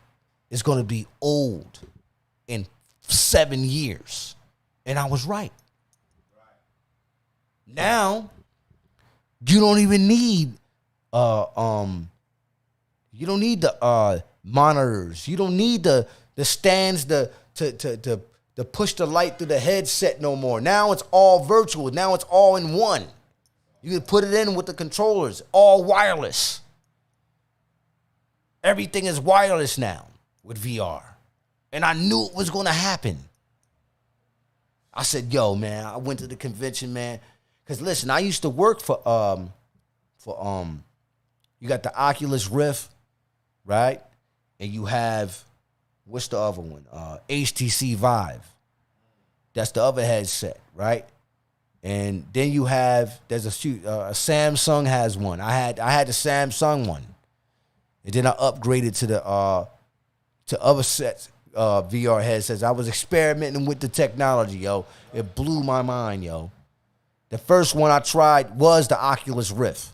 is going to be old in 7 years. And I was right. Now, you don't even need the monitors. You don't need the stands to push the light through the headset no more. Now it's all virtual. Now it's all in one. You can put it in with the controllers, all wireless. Everything is wireless now with VR. And I knew it was going to happen. I said, man, I went to the convention, man. Because listen, I used to work for you got the Oculus Rift, right? And you have, what's the other one? HTC Vive. That's the other headset, right? And then you have, there's a Samsung has one. I had the Samsung one. And then I upgraded to the other sets, VR headsets. I was experimenting with the technology, yo. It blew my mind, yo. The first one I tried was the Oculus Rift.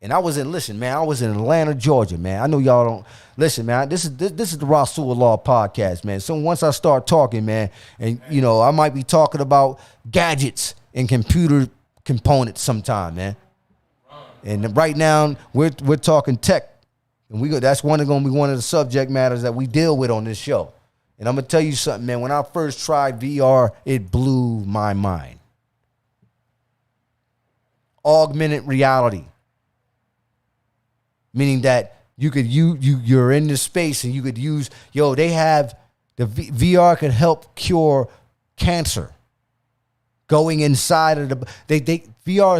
And I was in Atlanta, Georgia, man. I know y'all don't listen, man. This is the Rasul podcast, man. So once I start talking, man, and I might be talking about gadgets and computer components sometime, man. And right now we're talking tech. And that's going to be one of the subject matters that we deal with on this show. And I'm going to tell you something, man. When I first tried VR, it blew my mind. Augmented reality. Meaning that you're in this space and you could use, they have, the VR can help cure cancer. Going inside of VR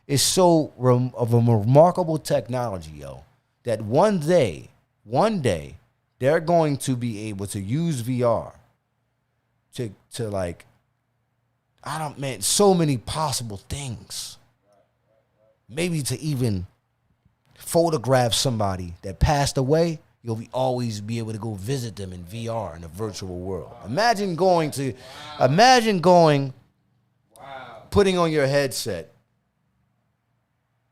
is so of a remarkable technology, yo. That one day, they're going to be able to use VR to so many possible things. Maybe to even photograph somebody that passed away, you'll always be able to go visit them in VR in the virtual world. Imagine going putting on your headset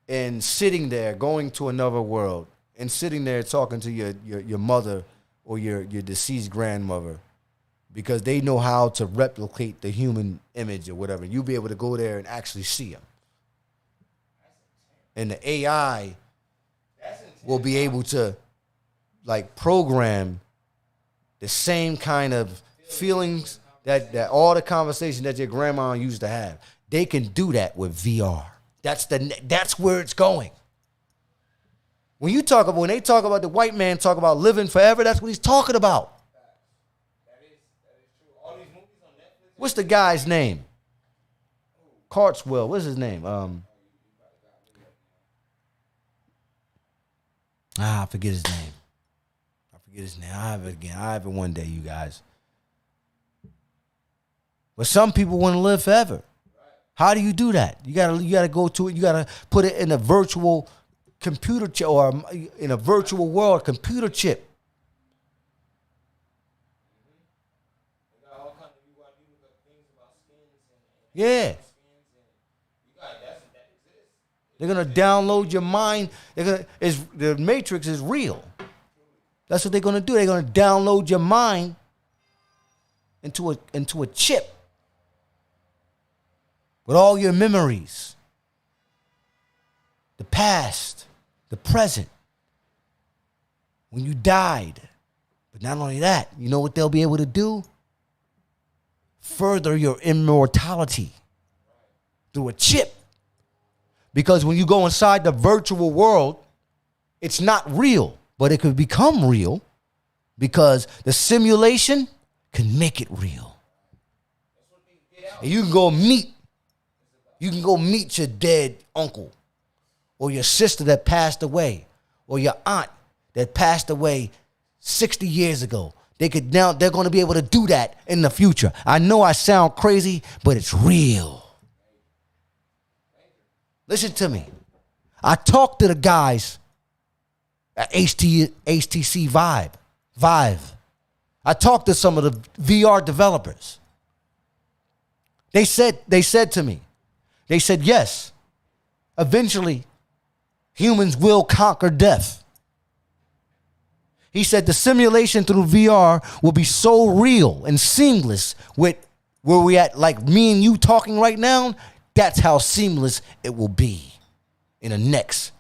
and sitting there, going to another world, and sitting there talking to your mother or your deceased grandmother, because they know how to replicate the human image or whatever. You'll be able to go there and actually see them. And the AI will be able to like program the same kind of feelings that all the conversations that your grandma used to have. They can do that with VR. That's where it's going. When they talk about the white man talk about living forever, that's what he's talking about. That is true. All these movies on Netflix. What's the guy's name? Cartswell. What's his name? I forget his name. I have it again. I have it one day, you guys. But some people want to live forever. How do you do that? You gotta go to it. You gotta put it in a virtual computer chip, or in a virtual world computer chip. Yeah. They're gonna download your mind. The Matrix is real. That's what they're gonna do. They're gonna download your mind into a chip with all your memories, the past, the present, when you died. But not only that, you know what they'll be able to do? Further your immortality through a chip. Because when you go inside the virtual world, it's not real, but it could become real because the simulation can make it real. And you can go meet your dead uncle or your sister that passed away or your aunt that passed away 60 years ago. They're going to be able to do that in the future. I know I sound crazy, but it's real. Listen to me. I talked to the guys at HTC Vive. I talked to some of the VR developers. They said to me, yes, eventually humans will conquer death. He said the simulation through VR will be so real and seamless with where we at, like me and you talking right now. That's how seamless it will be in the next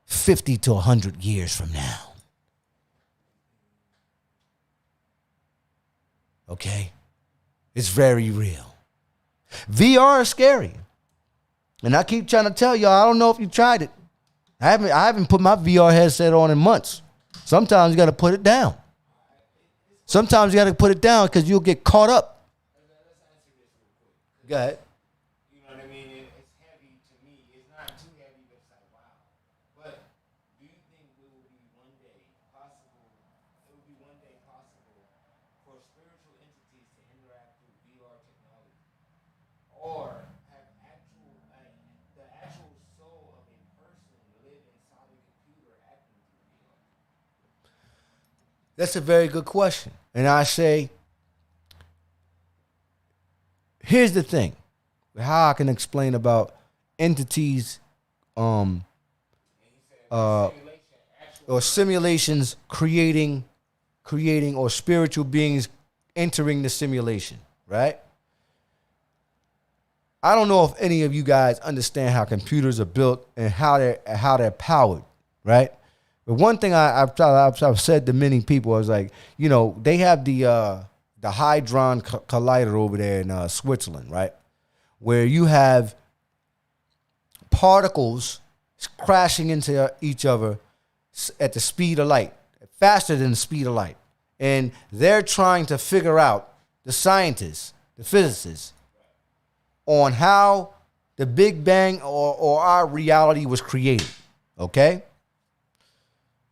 50 to 100 years from now. Okay? It's very real. VR is scary. And I keep trying to tell y'all, I don't know if you tried it. I haven't put my VR headset on in months. Sometimes you got to put it down. Sometimes you got to put it down because you'll get caught up. Go ahead. That's a very good question. And I say, here's the thing. How I can explain about entities or simulations creating or spiritual beings entering the simulation, right? I don't know if any of you guys understand how computers are built and how they're powered, right? But one thing I've said to many people, I was like, they have the Hadron Collider over there in Switzerland, right? Where you have particles crashing into each other at the speed of light, faster than the speed of light. And they're trying to figure out, the scientists, the physicists, on how the Big Bang or our reality was created, okay?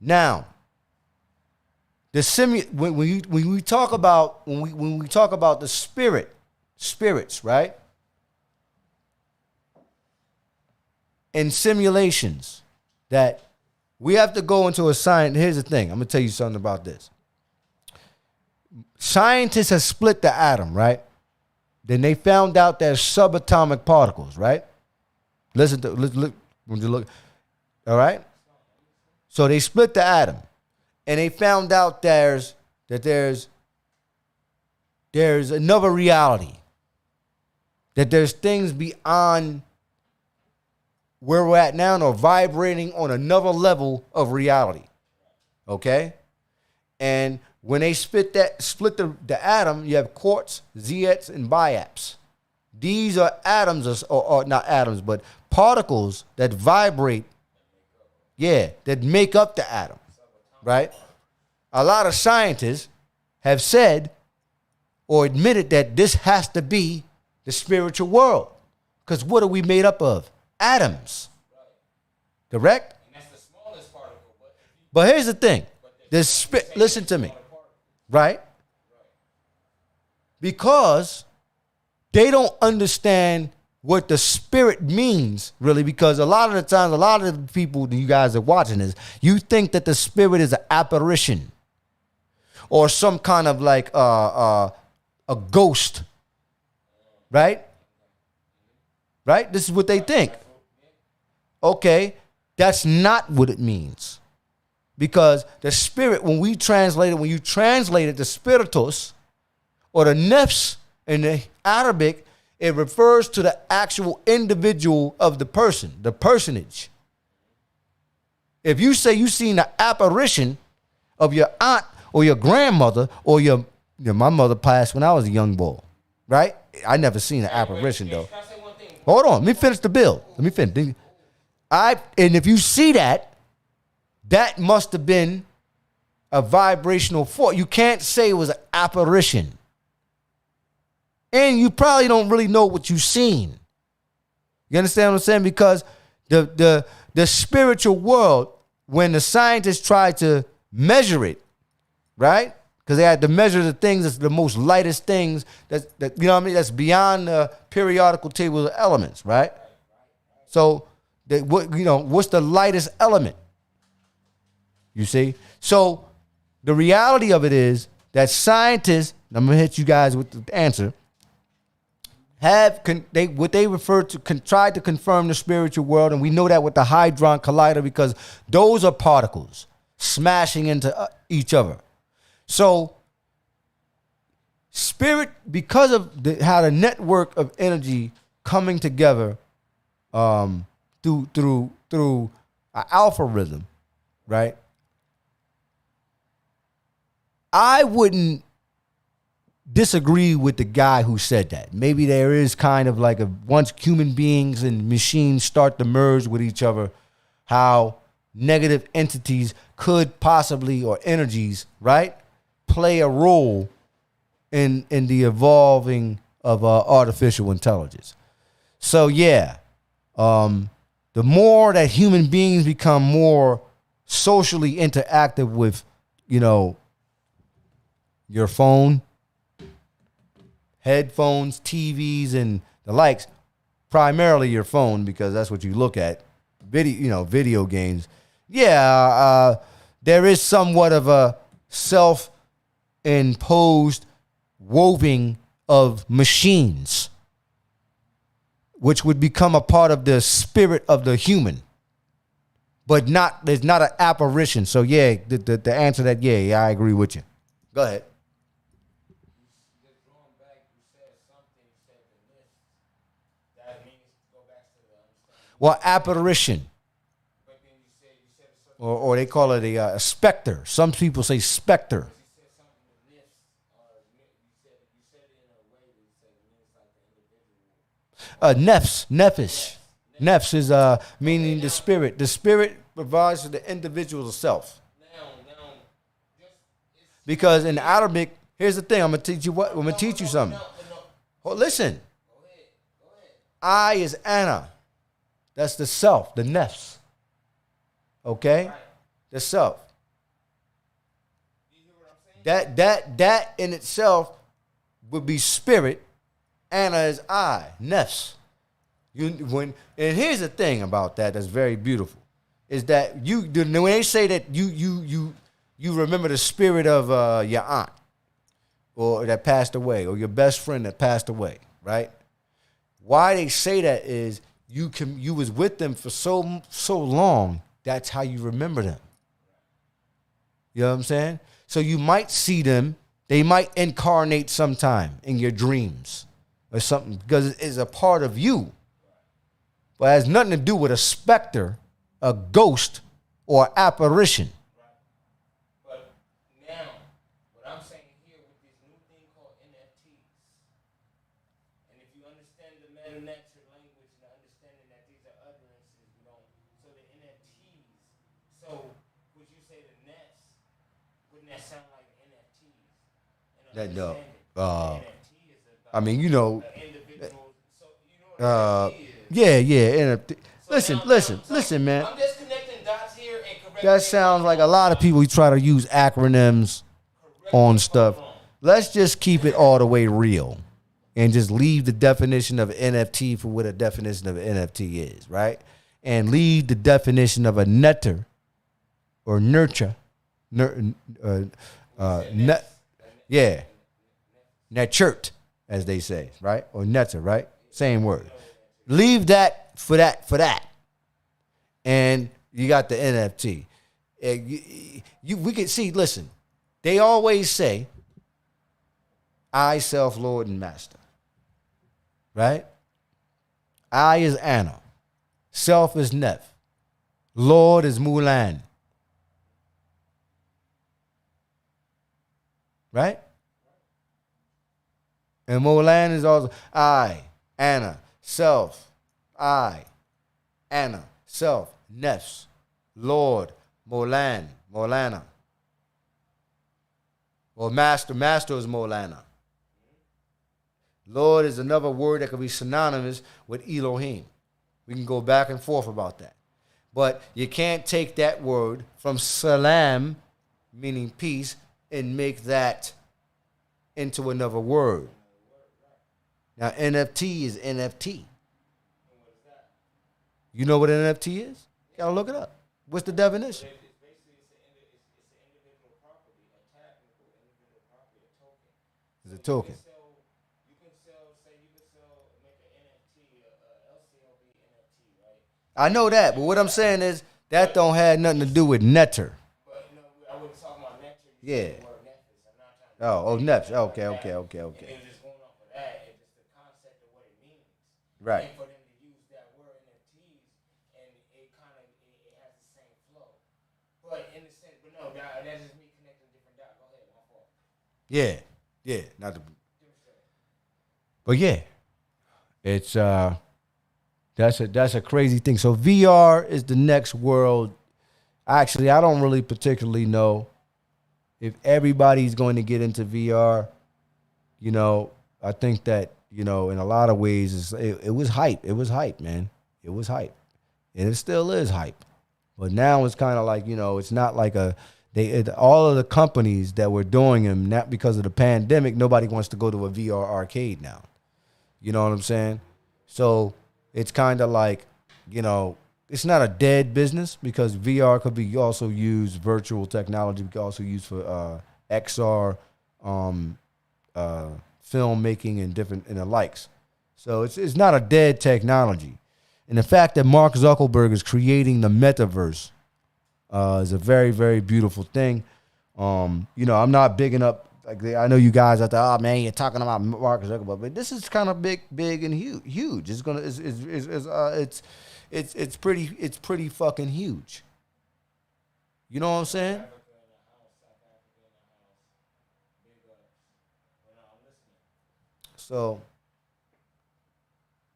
Now, when we talk about the spirits, right? And simulations, that we have to go into a science. Here's the thing. I'm gonna tell you something about this. Scientists have split the atom, right? Then they found out there's subatomic particles, right? Look, when you look, all right? So they split the atom, and they found out there's another reality, that there's things beyond where we're at now or vibrating on another level of reality, okay? And when they split the atom, you have quarks, Zs, and biaps. These are atoms, or not atoms, but particles that vibrate, that make up the atom, right? A lot of scientists have said or admitted that this has to be the spiritual world. Because what are we made up of? Atoms. Correct? And that's the smallest particle. But here's the thing. Listen to me. Right? Because they don't understand what the spirit means, really, because a lot of the times, a lot of the people that you guys are watching this, you think that the spirit is an apparition or some kind of like a ghost, right? Right? This is what they think. Okay, that's not what it means. Because the spirit, when you translate it to spiritus or the nefs in the Arabic, it refers to the actual individual of the person, the personage. If you say you seen the apparition of your aunt or your grandmother or my mother passed when I was a young boy, right? I never seen an apparition though. Hold on, let me finish the bill. Let me finish. And if you see that must have been a vibrational force. You can't say it was an apparition. And you probably don't really know what you've seen. You understand what I'm saying? Because the spiritual world, when the scientists tried to measure it, right? Because they had to measure the things that's the most lightest things that you know what I mean, that's beyond the periodical table of elements, right? So what's the lightest element? You see? So the reality of it is that scientists, and I'm going to hit you guys with the answer, what they refer to, tried to confirm the spiritual world, and we know that with the Hadron Collider because those are particles smashing into each other. So spirit, because of how the network of energy coming together through an algorithm, right? I wouldn't disagree with the guy who said that. Maybe there is kind of like once human beings and machines start to merge with each other, how negative entities could possibly, or energies, right, play a role in the evolving of artificial intelligence. So the more that human beings become more socially interactive with, your phone, headphones, TVs, and the likes, primarily your phone, because that's what you look at, video games. There is somewhat of a self-imposed woven of machines, which would become a part of the spirit of the human, but there's not an apparition. So the answer to that, I agree with you. Go ahead. Well, apparition. Or they call it a specter. Some people say specter. Nefesh. Nefesh is meaning the spirit. The spirit provides for the individual self. Because in Arabic, here's the thing. I'm gonna teach you something. Oh, listen. I is Anna. That's the self, the nefs. Okay? The self. That in itself would be spirit. Anna is I, nefs. And here's the thing about that's very beautiful, is that when they say that you remember the spirit of your aunt or that passed away, or your best friend that passed away, right? Why they say that is you was with them for so long, that's how you remember them. You know what I'm saying? So you might see them, they might incarnate sometime in your dreams or something because it's a part of you. But it has nothing to do with a specter, a ghost, or apparition. But now, what I'm saying here with this new thing called NFTs, and if you understand the meta-natural language and understanding that these are utterances, so the NFTs, so would you say the nets, wouldn't that sound like NFTs? That no. NFT is about I mean, you know. individual, so you know what NFT is. Yeah. Listen, man. I'm just connecting dots here and correcting. That sounds like a lot of people try to use acronyms on stuff. Let's just keep it all the way real and just leave the definition of NFT for what a definition of an NFT is, right? And leave the definition of a netter or nurture. Netchert, as they say, right? Or netter, right? Same word. Leave that for that. And you got the NFT. We can see, listen, they always say, I, self, Lord, and Master. Right? I is Anna. Self is Neph. Lord is Mulan. Right? And Mulan is also I, Anna, self, I, Anna, self, Nefs, Lord, Molan, Molana. Or master is Molana. Lord is another word that could be synonymous with Elohim. We can go back and forth about that. But you can't take that word from salam, meaning peace, and make that into another word. Now, NFT is NFT. You know what an NFT is? You gotta look it up. What's the definition? It's basically it's an individual property, a technical individual property, a token. It's a token. You can make an NFT, a LCOB NFT, right? I know that, but what I'm saying is that don't have nothing to do with netter. But I wasn't talking about netter. Yeah. The word Netflix. I'm not trying to. Oh, Neps. Okay. And then just going off of that, it's just the concept of what it means. Right. And for them to use that word NFTs, and it kind of it has the same flow. But in the sense, but no, that's just me connecting different dots. Go ahead, my fault. Yeah. Not the. But yeah, it's that's a crazy thing. So VR is the next world. Actually, I don't really particularly know if everybody's going to get into VR. You know, I think that, you know, in a lot of ways, it was hype. It was hype, man. It was hype, and it still is hype. But now it's kind of like, you know, it's not like all of the companies that were doing them, not because of the pandemic, nobody wants to go to a VR arcade now. You know what I'm saying? So it's kind of like, you know, it's not a dead business because VR could be also used, virtual technology could also used for XR, filmmaking and different and the likes. So it's not a dead technology. And the fact that Mark Zuckerberg is creating the metaverse is a very, very beautiful thing. You know, I'm not bigging up. Like I know you guys out there. Oh man, you're talking about Mark Zuckerberg, but this is kind of big and huge. It's pretty fucking huge. You know what I'm saying? So,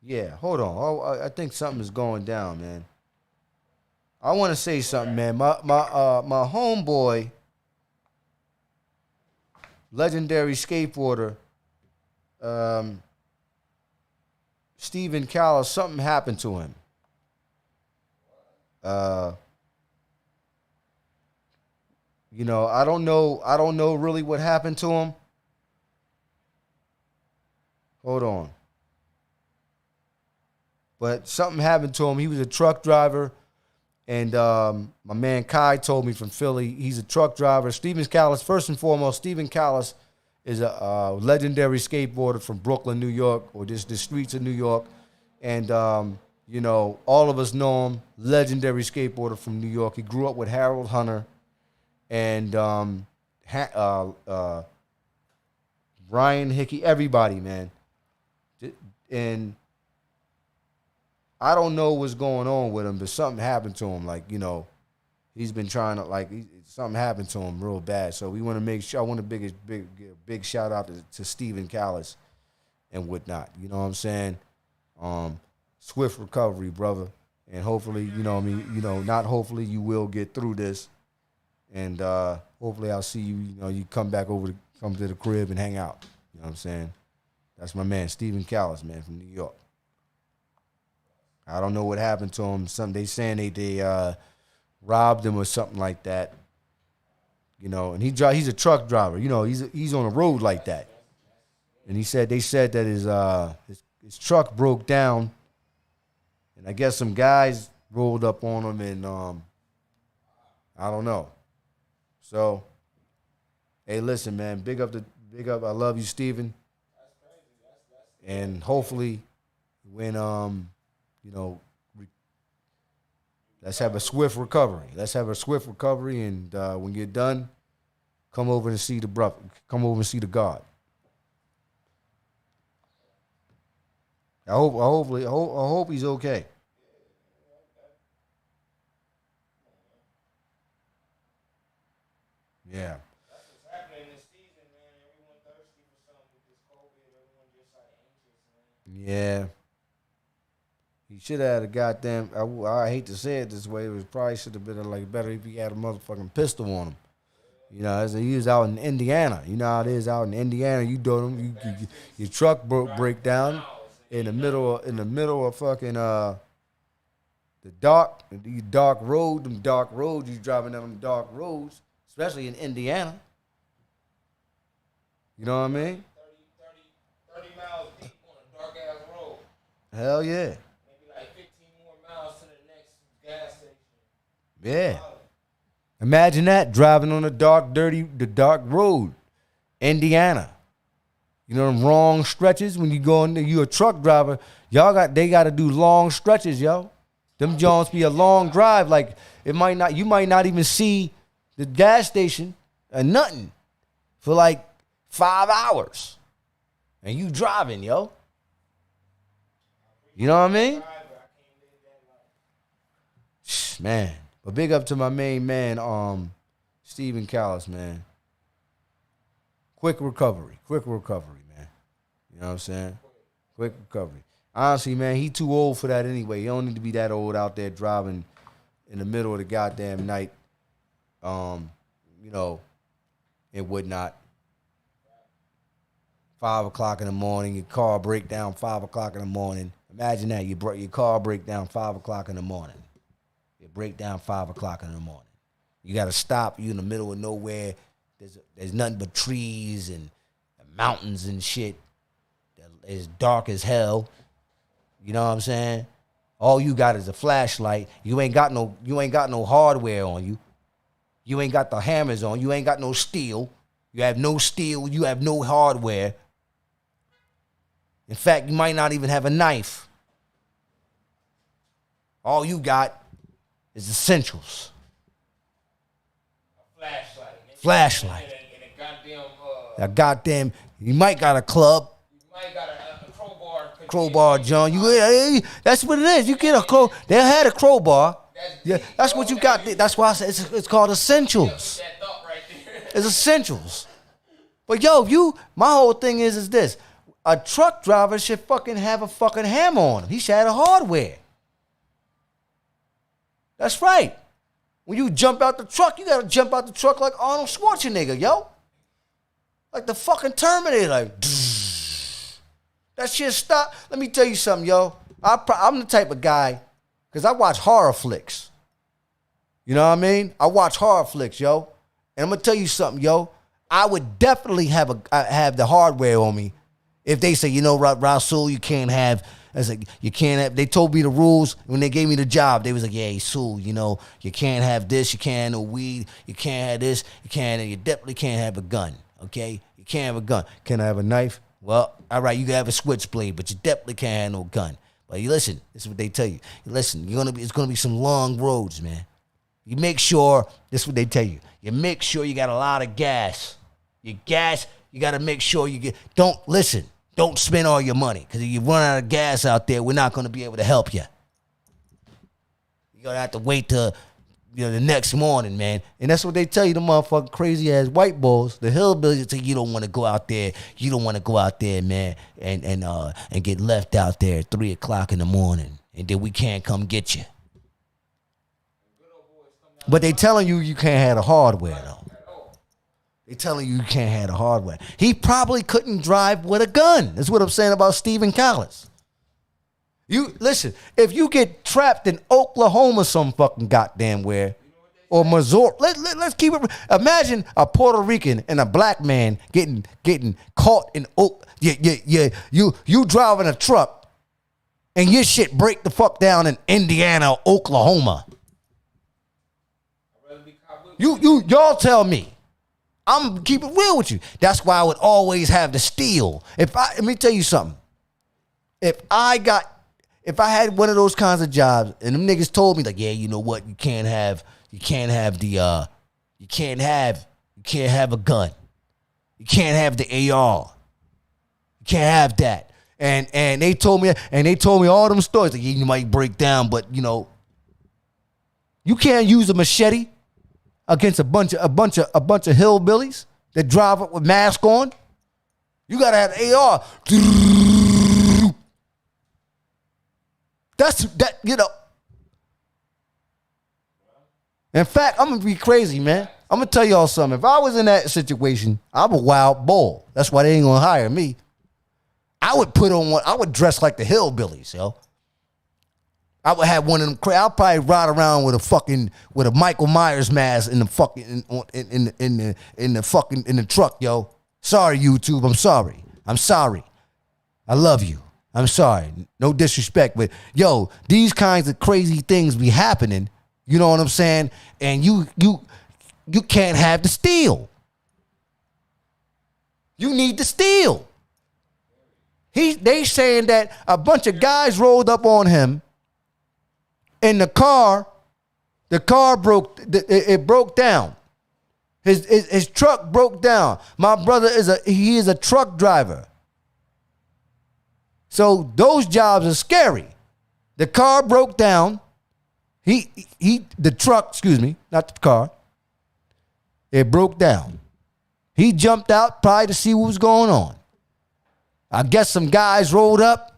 yeah, hold on. I think something is going down, man. I want to say something, man. My homeboy, legendary skateboarder, Stephen Callis, something happened to him. You know, I don't know really what happened to him. Hold on. But something happened to him. He was a truck driver. And my man Kai told me from Philly, he's a truck driver. Stephen Callis, first and foremost, Stephen Callis is a legendary skateboarder from Brooklyn, New York, or just the streets of New York. And, you know, all of us know him, legendary skateboarder from New York. He grew up with Harold Hunter and Brian Hickey, everybody, man. And I don't know what's going on with him, but something happened to him. Like, you know, he's been trying to, like, something happened to him real bad. So we want to make sure, I want to big shout out to Stephen Callis and whatnot. You know what I'm saying? Swift recovery, brother. And hopefully, you know what I mean, you know, not hopefully, you will get through this. And hopefully I'll see you, you know, you come to the crib and hang out. You know what I'm saying? That's my man, Stephen Callis, man, from New York. I don't know what happened to him. They saying they robbed him or something like that. You know, and he's a truck driver. You know, he's on the road like that. And they said that his truck broke down, and I guess some guys rolled up on him, and I don't know. So, hey, listen, man, big up. I love you, Stephen. And hopefully, when you know, let's have a swift recovery. And when you're done, come over and see the brother. Come over and see the God. I hope he's okay. Yeah. That's what's happening this season, man. Everyone thirsty for something with this COVID. Everyone just like anxious, man. Yeah. He should have had a goddamn, I hate to say it this way, it probably should have been like better if he had a motherfucking pistol on him. You know, he was out in Indiana. You know how it is out in Indiana. You do them, your truck break down in the middle of fucking the dark road, them dark roads. You driving down them dark roads, especially in Indiana. You know what I mean? 30 miles deep on a dark ass road. Hell yeah. Maybe like 15 more miles to the next gas station. Yeah. Imagine that, driving on the dark road, Indiana. You know them long stretches when you go in there, you a truck driver, they gotta do long stretches, yo. Them Jones be a long drive. Like you might not even see the gas station or nothing for like 5 hours. And you driving, yo. You know what I mean? Man. But big up to my main man, Stephen Callis, man. Quick recovery, man. You know what I'm saying? Quick recovery. Honestly, man, he too old for that anyway. He don't need to be that old out there driving in the middle of the goddamn night, you know, and whatnot. 5 o'clock in the morning, your car break down 5 o'clock in the morning. Imagine that, your car break down 5 o'clock in the morning. Break down 5 o'clock in the morning. You got to stop. You in the middle of nowhere. There's nothing but trees and mountains and shit. It's dark as hell. You know what I'm saying? All you got is a flashlight. You ain't got no hardware on you. You ain't got the hammers on. You ain't got no steel. You have no steel. You have no hardware. In fact, you might not even have a knife. All you got is essentials. A Flashlight. And a goddamn, you might got a club. You might got a crowbar. Crowbar, John. That's what it is. You get a crow. They had a crowbar. That's what you got. That's why I said it's called essentials. That thought right there. It's essentials. But yo, my whole thing is this. A truck driver should fucking have a fucking hammer on him. He should have a hardware. That's right. When you jump out the truck, you gotta jump out the truck like Arnold Schwarzenegger, yo. Like the fucking Terminator, like, that shit stop. Let me tell you something, yo. I'm the type of guy, because I watch horror flicks. You know what I mean? I watch horror flicks, yo. And I'm gonna tell you something, yo. I would definitely have the hardware on me if they say, you know, Rasul, you can't have. I was like, you can't have, they told me the rules when they gave me the job. They was like, yeah, Sue, you know, you can't have this, you can't have no weed, you can't have this, you definitely can't have a gun. Okay, you can't have a gun. Can I have a knife? Well, all right, you can have a switchblade, but you definitely can't have no gun. But you listen, this is what they tell you. You listen, it's gonna be some long roads, man. You make sure, this is what they tell you. You make sure you got a lot of gas. Your gas, you gotta make sure don't spend all your money. Because if you run out of gas out there, we're not gonna be able to help you. You're gonna have to wait till the next morning, man. And that's what they tell you, the motherfucking crazy ass white boys, the hillbillies tell you don't want to go out there. You don't want to go out there, man, and get left out there at 3 o'clock in the morning. And then we can't come get you. But they telling you can't have the hardware, though. They telling you can't have the hardware. He probably couldn't drive with a gun. That's what I'm saying about Stephen Collins. You listen, if you get trapped in Oklahoma some fucking goddamn where, or Missouri, let's keep it. Imagine a Puerto Rican and a black man getting caught in you driving a truck and your shit break the fuck down in Indiana or Oklahoma. Y'all tell me. I'm gonna keep it real with you. That's why I would always have the steel. Let me tell you something. If I had one of those kinds of jobs and them niggas told me like, yeah, you know what, you can't have a gun. You can't have the AR. You can't have that. And they told me all them stories like, yeah, you might break down, but you can't use a machete against a bunch of hillbillies that drive up with masks on. You gotta have an AR. In fact, I'm gonna be crazy, man. I'm gonna tell y'all something. If I was in that situation, I'm a wild bull. That's why they ain't gonna hire me. I would dress like the hillbillies, yo. I would have one of them. I'll probably ride around with a Michael Myers mask in the fucking in the truck, yo. Sorry, YouTube. I'm sorry. I love you. I'm sorry. No disrespect, but yo, these kinds of crazy things be happening. You know what I'm saying? And you can't have the steel. You need the steel. They saying that a bunch of guys rolled up on him. In the car broke. It broke down. His truck broke down. My brother is a truck driver. So those jobs are scary. The car broke down. The truck, excuse me, not the car. It broke down. He jumped out probably to see what was going on. I guess some guys rolled up.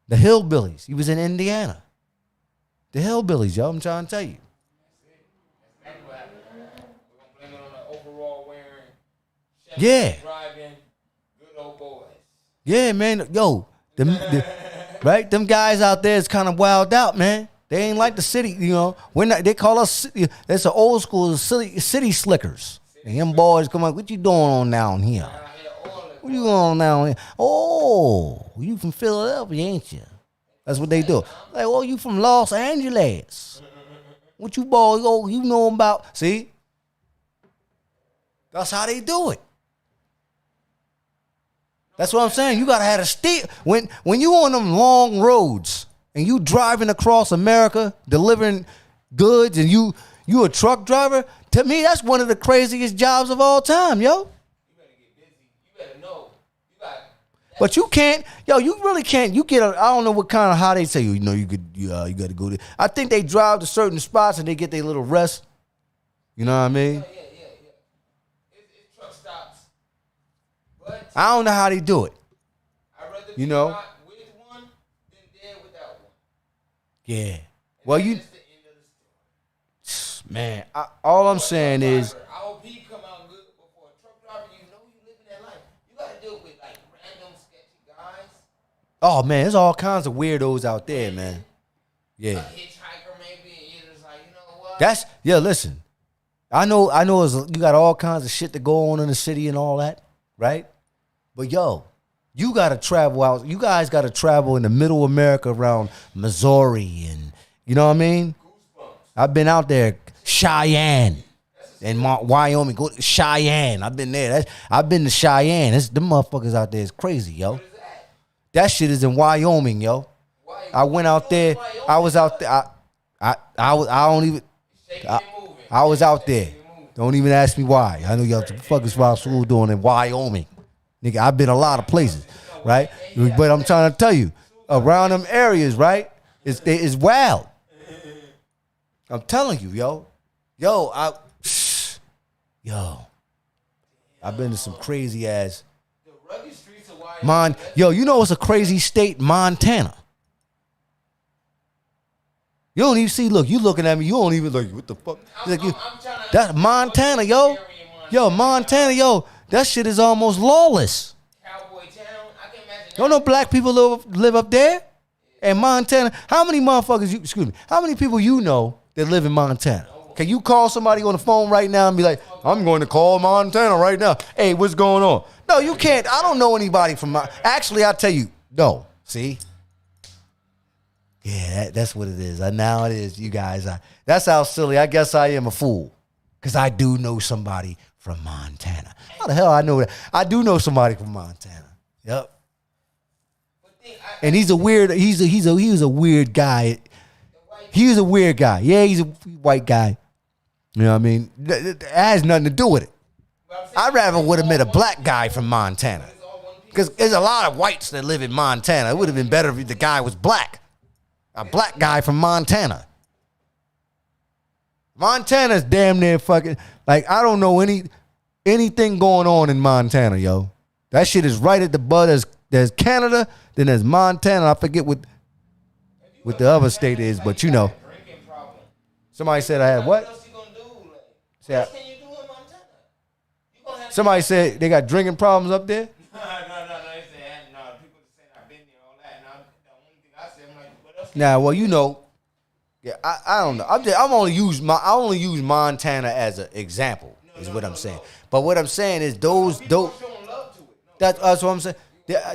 The hillbillies. He was in Indiana. The hillbillies, yo, I'm trying to tell you. Yeah. Yeah, man. Yo, right? Them guys out there is kind of wild out, man. They ain't like the city, We're not. They call us. It's an old school city slickers. And them boys come up. What you doing on down here? What you going on down here? Oh, you from Philadelphia, ain't you? That's what they do. Like, oh, you from Los Angeles? What you boys? Oh, you know about? See, that's how they do it. That's what I'm saying. You gotta have a steel. When you on them long roads and you driving across America delivering goods and you a truck driver. To me, that's one of the craziest jobs of all time, yo. You better get busy. You better know. But you can't, you really can't. You get I don't know what kind of, how they say, you got to go there. I think they drive to certain spots and they get their little rest. You know what I mean? Yeah. It's truck stops. But I don't know how they do it. I'd rather be not with one than dead without one. Yeah. Well, That's the end of the story. Man, all I'm saying is, Our OP come out good before a truck driver. You living that life. You got to deal with like random sketchy guys. oh man, there's all kinds of weirdos out there, man. A Yeah. hitchhiker maybe, and you're just like, you know what? Listen, I know you got all kinds of shit to go on in the city and all that, right? But you got to travel out. You guys got to travel in the middle America around Missouri and, you know what I mean? Goosebumps. I've been out there, Cheyenne. And Wyoming, go to Cheyenne. I've been there. I've been to Cheyenne. The motherfuckers out there is crazy, yo. What is that? That shit is in Wyoming, yo. I went out there. I was out there. I don't even. I was out there. Don't even ask me why. I know y'all fuck is Rasul doing in Wyoming. Nigga, I've been a lot of places, right? But I'm trying to tell you, around them areas, right? It's wild. I'm telling you, yo. I've been to some crazy ass. The rugged streets of Wyoming. You know it's a crazy state, Montana. You don't even see. Look, you looking at me. You don't even like. What the fuck? That's Montana, yo. Yo, Montana, yo. That shit is almost lawless. Cowboy town. I can imagine. Don't know black people live up there? In Montana. How many motherfuckers? How many people you know that live in Montana? Can you call somebody on the phone right now and be like, I'm going to call Montana right now. Hey, what's going on? No, you can't. I don't know anybody from Actually, I'll tell you. No. See? Yeah, that's what it is. Now it is, you guys. That's how silly. I guess I am a fool. Because I do know somebody from Montana. How the hell I know that? I do know somebody from Montana. Yep. And he's a weird guy. He's a weird guy. Yeah, he's a white guy. You know what I mean? It has nothing to do with it. I'd rather would have met a black guy from Montana. Because there's a lot of whites that live in Montana. It would have been better if the guy was black. A black guy from Montana. Montana's damn near fucking, like, I don't know anything going on in Montana, yo. That shit is right at the butt. There's Canada, then there's Montana. I forget what the other state is, but you know. Somebody said I had what? Somebody said they got drinking problems up there? No. They said, no. People saying I've been there, all that. And the only thing I said, I'm like, what else? Now, well, you know, yeah, I don't know. I only use Montana as an example, is what I'm saying. But what I'm saying is those that's what I'm saying.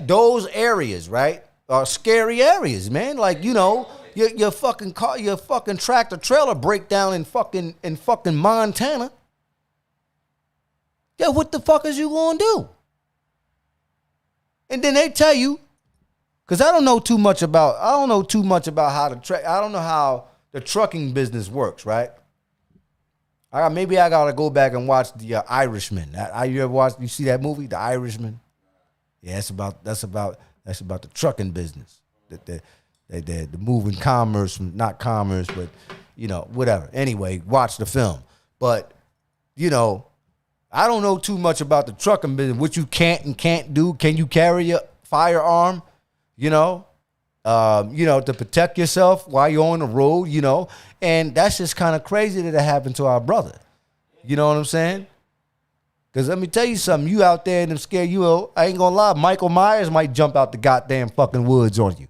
Those areas, right, are scary areas, man. Like, you know, your fucking car, your fucking tractor trailer breakdown in fucking Montana. Yeah, what the fuck is you gonna do? And then they tell you, because I don't know too much about how I don't know how the trucking business works, right? Maybe I gotta go back and watch The Irishman. You ever watch? You see that movie, The Irishman? Yeah, that's about the trucking business. The moving commerce from not commerce, but you know, whatever. Anyway, watch the film. But you know, I don't know too much about the trucking business. What you can't and can't do. Can you carry a firearm? You know, to protect yourself while you're on the road. You know, and that's just kind of crazy that it happened to our brother. You know what I'm saying? Because let me tell you something. You out there and them scared you. I ain't gonna lie. Michael Myers might jump out the goddamn fucking woods on you.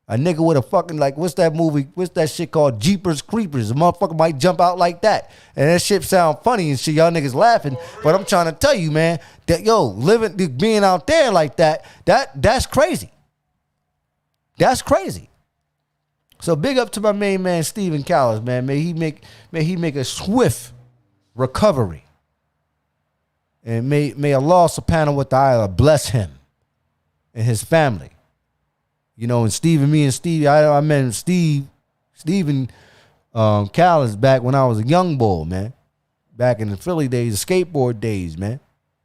A nigga with a fucking, like, what's that movie? What's that shit called? Jeepers Creepers. A motherfucker might jump out like that. And that shit sound funny and shit. Y'all niggas laughing. But I'm trying to tell you, man, that being out there like that's crazy. That's crazy. So big up to my main man, Stephen Callis, man. May he make a swift recovery. And may Allah subhanahu wa ta'ala bless him and his family. You know, and I met Stephen Callis back when I was a young boy, man. Back in the Philly days, the skateboard days, man.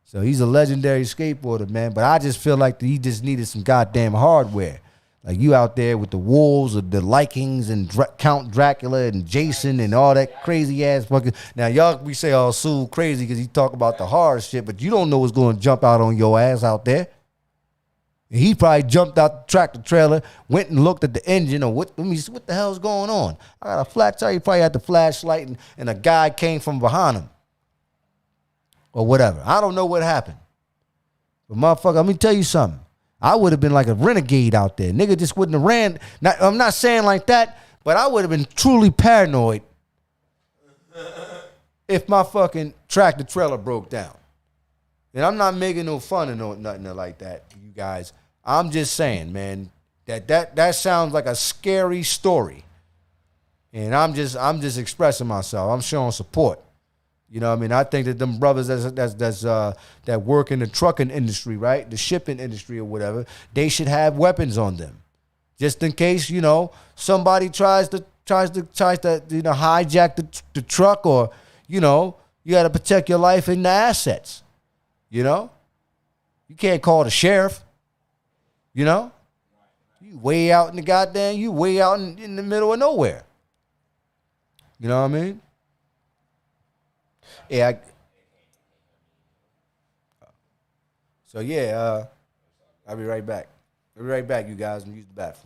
So he's a legendary skateboarder, man. But I just feel like he just needed some goddamn hardware. Like you out there with the wolves of the Likings and Count Dracula and Jason and all that crazy ass fucking. Now y'all, we say all Sue crazy because he talk about the hard shit, but you don't know what's going to jump out on your ass out there. And he probably jumped out the tractor trailer, went and looked at the engine or what the hell's going on? I got a flat tire. He probably had the flashlight and a guy came from behind him. Or whatever. I don't know what happened. But motherfucker, let me tell you something. I would have been like a renegade out there. Nigga just wouldn't have ran. I'm not saying like that, but I would have been truly paranoid if my fucking tractor trailer broke down. And I'm not making no fun of nothing like that, you guys. I'm just saying, man, that sounds like a scary story. And I'm just expressing myself. I'm showing support You know what I mean? I think that them brothers that work in the trucking industry, right? The shipping industry or whatever, they should have weapons on them. Just in case, you know, somebody tries to hijack the truck, or, you know, you got to protect your life and the assets. You know? You can't call the sheriff. You know? You way out in the middle of nowhere. You know what I mean? Yeah. So yeah, I'll be right back. I'll be right back, you guys. I'm use the bathroom.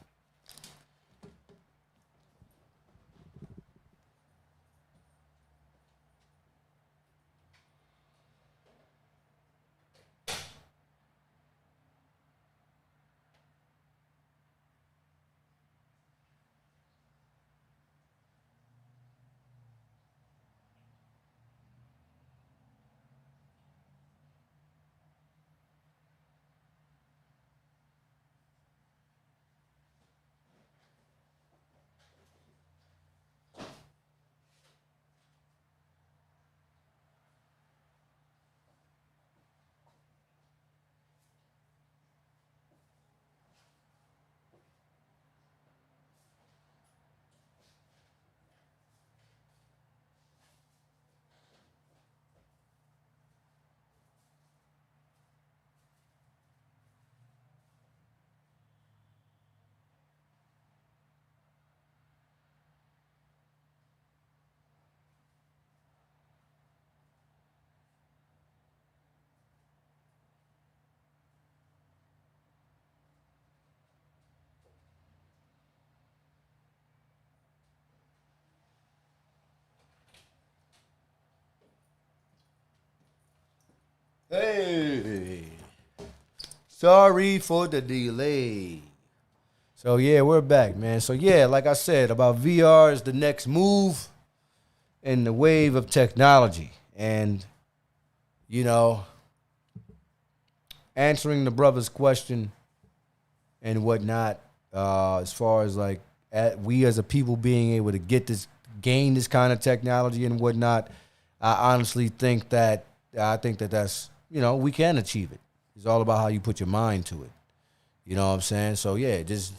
Hey, sorry for the delay. So yeah, we're back, man. So yeah, like I said, about VR is the next move in the wave of technology, and you know, answering the brother's question and whatnot, as far as like we as a people being able to gain this kind of technology and whatnot, I honestly think that that's, you know, we can achieve it. It's all about how you put your mind to it. You know what I'm saying? So yeah, just,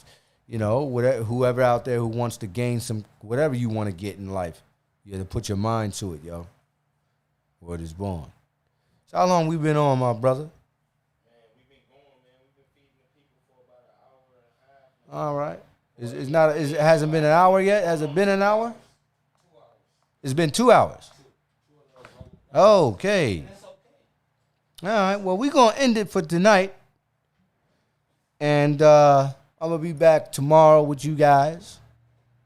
you know, whoever out there who wants to gain some, whatever you want to get in life, you have to put your mind to it, yo. Word is born. So how long we been on, my brother? Man, we've been going, man. We've been feeding the people for about an hour and a half. All right. It hasn't been an hour yet? Has it been an hour? 2 hours. It's been 2 hours. Okay. That's okay. All right. Well, we're going to end it for tonight. And I'm going to be back tomorrow with you guys.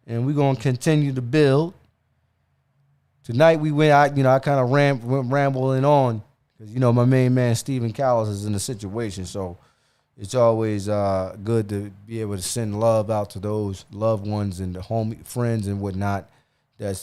And we're going to continue to build. Tonight I kind of went rambling on. Because, you know, my main man, Stephen Callis, is in a situation. So it's always good to be able to send love out to those loved ones and the friends and whatnot